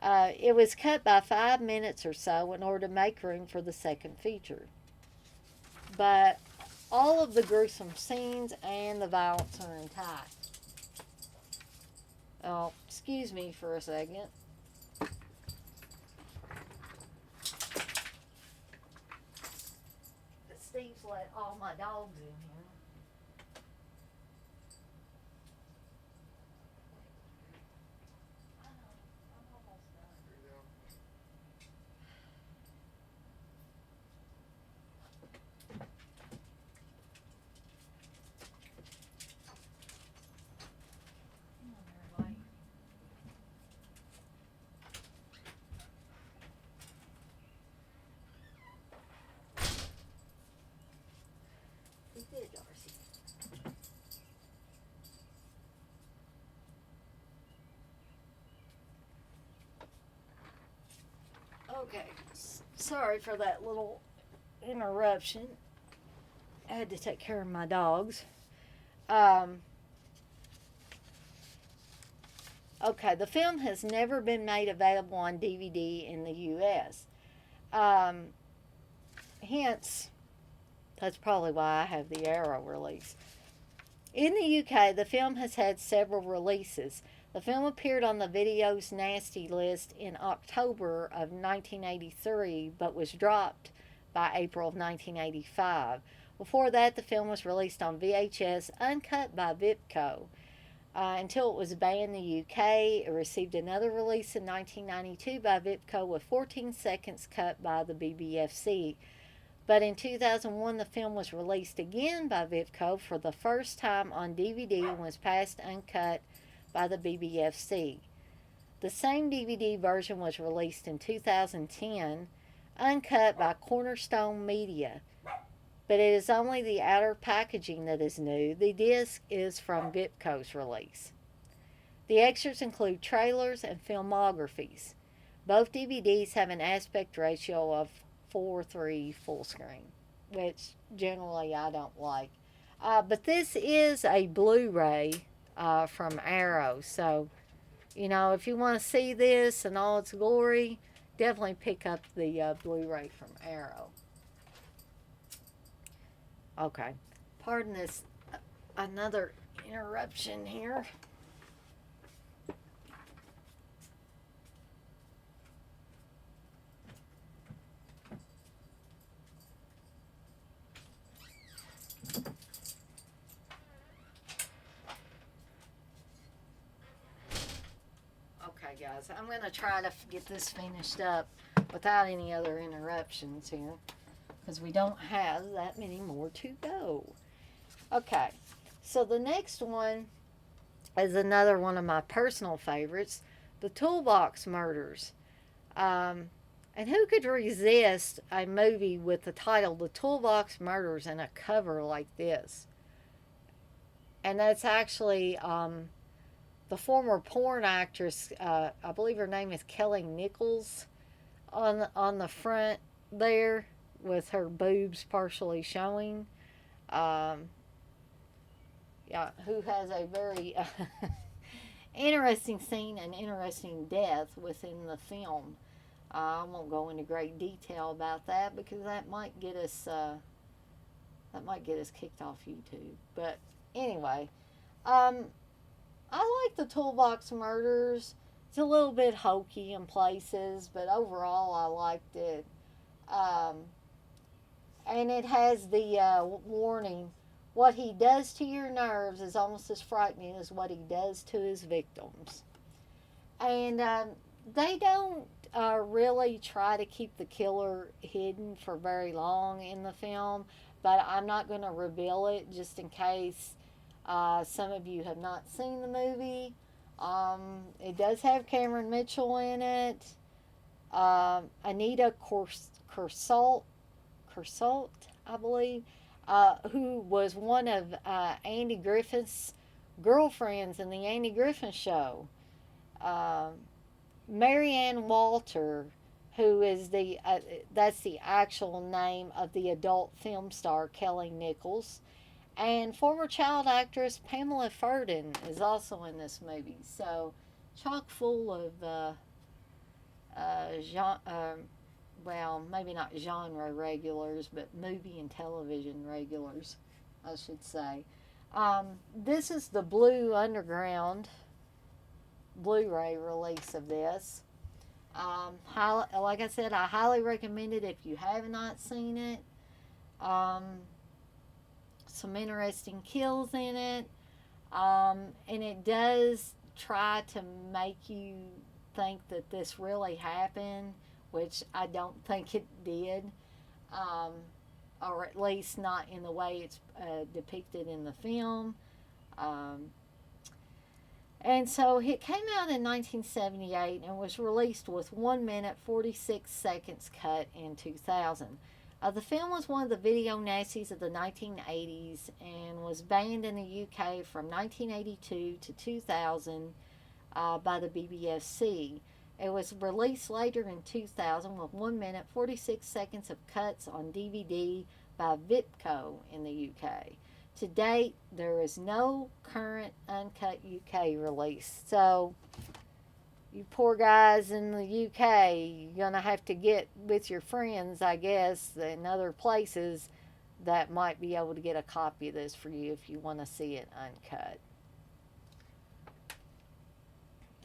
It was cut by 5 minutes or so in order to make room for the second feature. But all of the gruesome scenes and the violence are intact. Oh, excuse me for a second. Steve's let all my dogs in here. I'm almost done. Come on, everybody. We did, Darcy. Okay, sorry for that little interruption. I had to take care of my dogs. Um, okay, the film has never been made available on DVD in the U.S. Um, hence, that's probably why I have the Arrow release. In the UK, the film has had several releases. The film appeared on the video's Nasty list in October of 1983, but was dropped by April of 1985. Before that, the film was released on VHS, uncut by Vipco. Until it was banned in the UK, it received another release in 1992 by Vipco with 14 seconds cut by the BBFC. But in 2001, the film was released again by Vipco for the first time on DVD and was passed uncut by the BBFC. The same DVD version was released in 2010, uncut by Cornerstone Media. But it is only the outer packaging that is new. The disc is from Vipco's release. The extras include trailers and filmographies. Both DVDs have an aspect ratio of 4:3 full screen, which generally I don't like. But this is a Blu-ray from Arrow, so if you want to see this in all its glory, definitely pick up the Blu-ray from Arrow. Okay, pardon this another interruption here. guys. I'm going to try to get this finished up without any other interruptions here, because we don't have that many more to go. Okay, so the next one is another one of my personal favorites, the Toolbox Murders. And who could resist a movie with the title The Toolbox Murders and a cover like this? And that's actually the former porn actress, I believe her name is Kelly Nichols, on the front there with her boobs partially showing. Yeah, who has a very interesting scene and interesting death within the film. I won't go into great detail about that because that might get us kicked off YouTube. But anyway, I like the Toolbox Murders. It's a little bit hokey in places, but overall I liked it. And it has the warning: what he does to your nerves is almost as frightening as what he does to his victims. And they don't really try to keep the killer hidden for very long in the film, but I'm not going to reveal it just in case some of you have not seen the movie. It does have Cameron Mitchell in it, Anita Corsault, I believe, who was one of Andy Griffith's girlfriends in the Andy Griffith Show. Marianne Walter, who is that's the actual name of the adult film star Kelly Nichols, and former child actress Pamela Ferdin is also in this movie. So, chock full of well, maybe not genre regulars, but movie and television regulars, I should say. This is the Blue Underground Blu-ray release of this. Like I said, I highly recommend it if you have not seen it. Some interesting kills in it, and it does try to make you think that this really happened, which I don't think it did, or at least not in the way it's depicted in the film. And so it came out in 1978 and was released with 1 minute 46 seconds cut in 2000. The film was one of the video nasties of the 1980s and was banned in the UK from 1982 to 2000 by the BBFC. It was released later in 2000 with 1 minute 46 seconds of cuts on DVD by Vipco in the UK. To date, there is no current uncut UK release. So, you poor guys in the UK, you're going to have to get with your friends, I guess, in other places that might be able to get a copy of this for you if you want to see it uncut.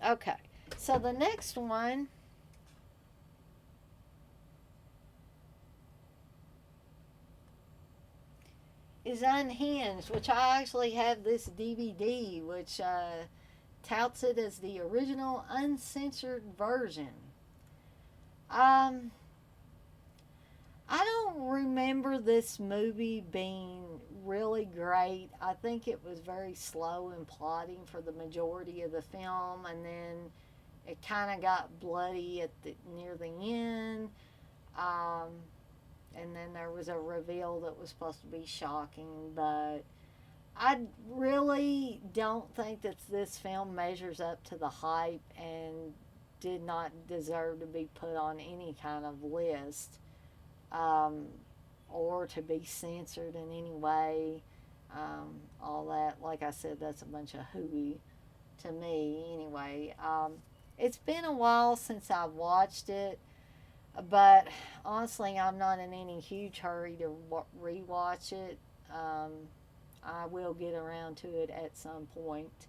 Okay, so the next one is Unhinged, which I actually have this DVD, which touts it as the original uncensored version. I don't remember this movie being really great. I think it was very slow in plotting for the majority of the film, and then it kind of got bloody near the end. And then there was a reveal that was supposed to be shocking, but I really don't think that this film measures up to the hype and did not deserve to be put on any kind of list, or to be censored in any way. All that, like I said, that's a bunch of hooey to me anyway. It's been a while since I watched it, but honestly, I'm not in any huge hurry to rewatch it. I will get around to it at some point.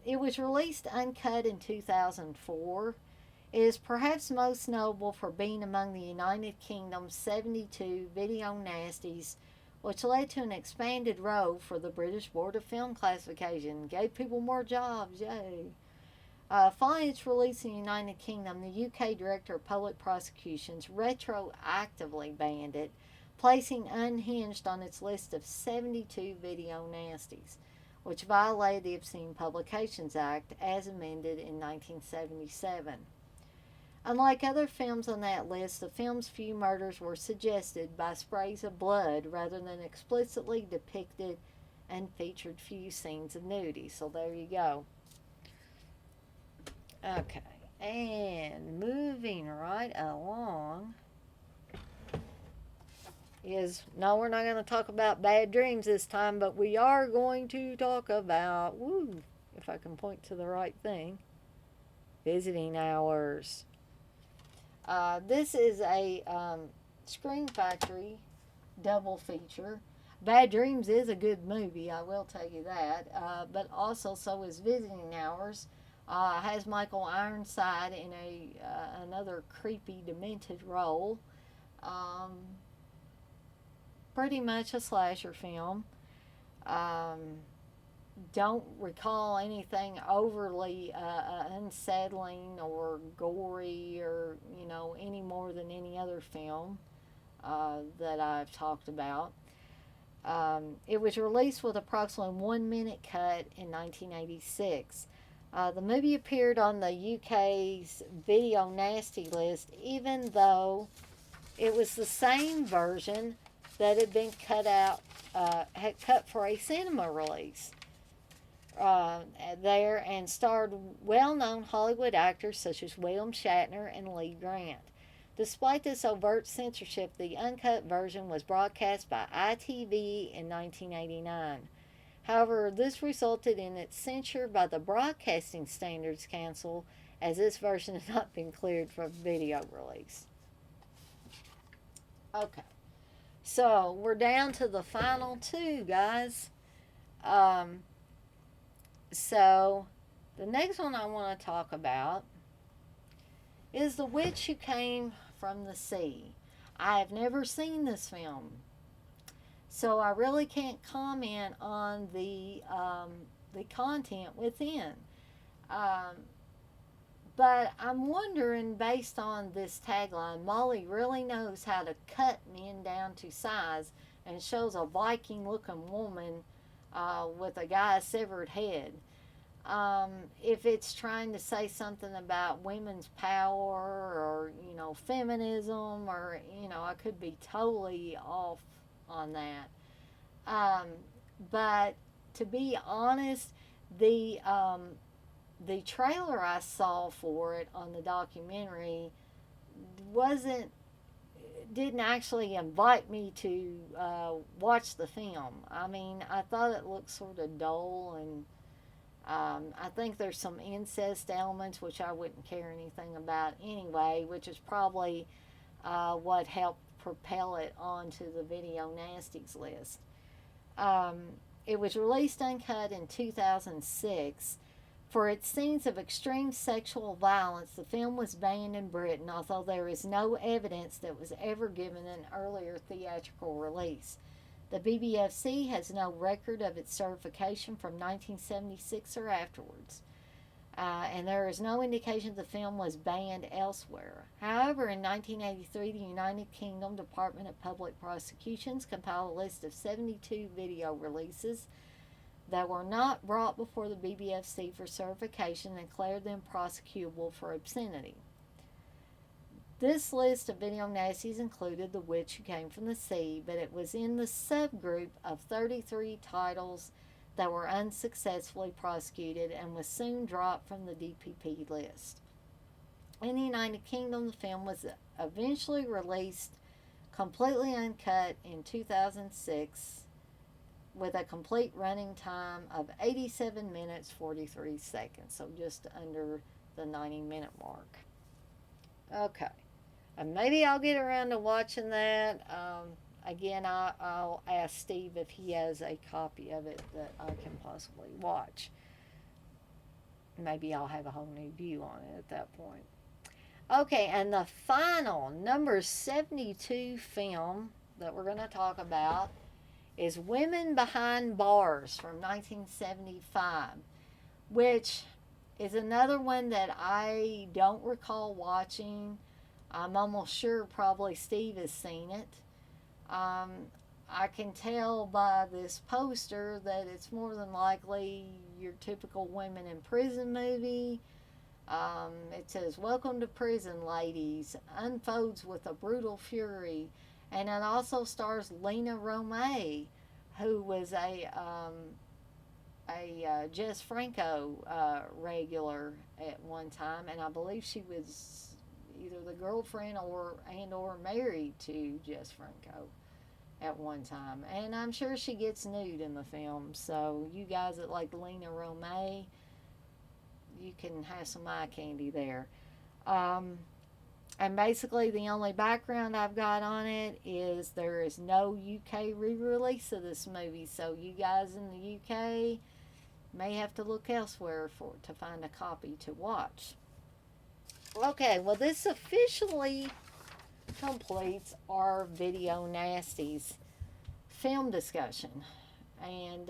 It was released uncut in 2004. It is perhaps most notable for being among the United Kingdom's 72 video nasties, which led to an expanded role for the British Board of Film Classification. Gave people more jobs, yay. Following its release in the United Kingdom, the UK Director of Public Prosecutions retroactively banned it, placing Unhinged on its list of 72 video nasties, which violated the Obscene Publications Act as amended in 1977. Unlike other films on that list, the film's few murders were suggested by sprays of blood rather than explicitly depicted and featured few scenes of nudity. So there you go. Okay, and moving right along is, no, we're not going to talk about bad dreams this time, but we are going to talk about, if I can point to the right thing, visiting hours. This is a Screen Factory double feature. Bad Dreams is a good movie, I will tell you that, but also so is Visiting Hours. Has Michael Ironside in another creepy, demented role. Pretty much a slasher film. Don't recall anything overly unsettling or gory or, any more than any other film that I've talked about. It was released with approximately 1 minute cut in 1986. The movie appeared on the UK's Video Nasty list, even though it was the same version that had been had cut for a cinema release there, and starred well-known Hollywood actors such as William Shatner and Lee Grant. Despite this overt censorship, the uncut version was broadcast by ITV in 1989. However, this resulted in its censure by the Broadcasting Standards Council, as this version has not been cleared for video release. Okay, so we're down to the final two, guys. So the next one I want to talk about is The Witch Who Came from the Sea. I have never seen this film, so I really can't comment on the content within. But I'm wondering, based on this tagline, Molly really knows how to cut men down to size, and shows a Viking-looking woman with a guy's severed head. If it's trying to say something about women's power or, feminism, or, I could be totally off on that. But to be honest, the trailer I saw for it on the documentary didn't actually invite me to watch the film. I mean, I thought it looked sort of dull, and I think there's some incest elements, which I wouldn't care anything about anyway, which is probably what helped propel it onto the Video Nasties list. It was released uncut in 2006. For its scenes of extreme sexual violence, the film was banned in Britain, although there is no evidence that it was ever given an earlier theatrical release. The BBFC has no record of its certification from 1976 or afterwards, and there is no indication the film was banned elsewhere. However, in 1983, the United Kingdom Department of Public Prosecutions compiled a list of 72 video releases that were not brought before the BBFC for certification and declared them prosecutable for obscenity. This list of video nasties included The Witch Who Came from the Sea, but it was in the subgroup of 33 titles that were unsuccessfully prosecuted and was soon dropped from the DPP list. In the United Kingdom, the film was eventually released completely uncut in 2006 with a complete running time of 87 minutes 43 seconds, so just under the 90-minute mark. Okay, and maybe I'll get around to watching that. Again, I'll ask Steve if he has a copy of it that I can possibly watch. Maybe I'll have a whole new view on it at that point. Okay, and the final number 72 film that we're going to talk about is Women Behind Bars from 1975, which is another one that I don't recall watching. I'm almost sure probably Steve has seen it. Um, I can tell by this poster that it's more than likely your typical women in prison movie. It says, "Welcome to prison, ladies," unfolds with a brutal fury. And it also stars Lena Romay, who was a Jess Franco regular at one time, and I believe she was either the girlfriend or married to Jess Franco at one time. And I'm sure she gets nude in the film. So you guys that like Lena Romay, you can have some eye candy there. Um, and basically, the only background I've got on it is there is no UK re release of this movie. So, you guys in the UK may have to look elsewhere to find a copy to watch. Okay, well, this officially completes our video Nasties film discussion. And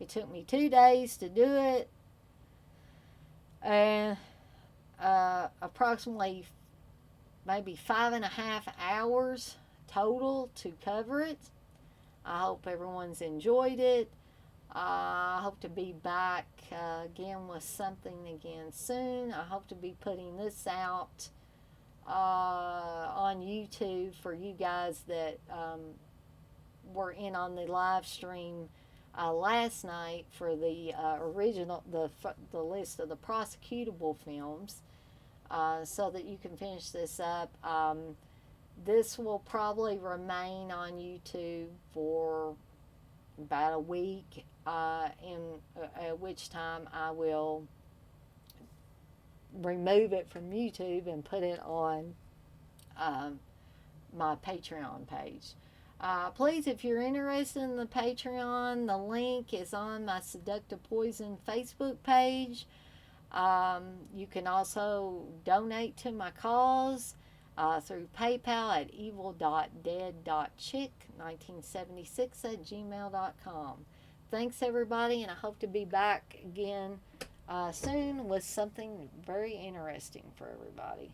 it took me 2 days to do it. And approximately maybe 5.5 hours total to cover it. I hope everyone's enjoyed it. I hope to be back again with something again soon. I hope to be putting this out on YouTube for you guys that were in on the live stream last night for the original, the list of the prosecutable films, so that you can finish this up. This will probably remain on YouTube for about a week, at which time I will remove it from YouTube and put it on my Patreon page. Please, if you're interested in the Patreon, the link is on my Seductive Poison Facebook page. You can also donate to my cause through PayPal at evil.dead.chick1976 at gmail.com. Thanks, everybody, and I hope to be back again soon with something very interesting for everybody.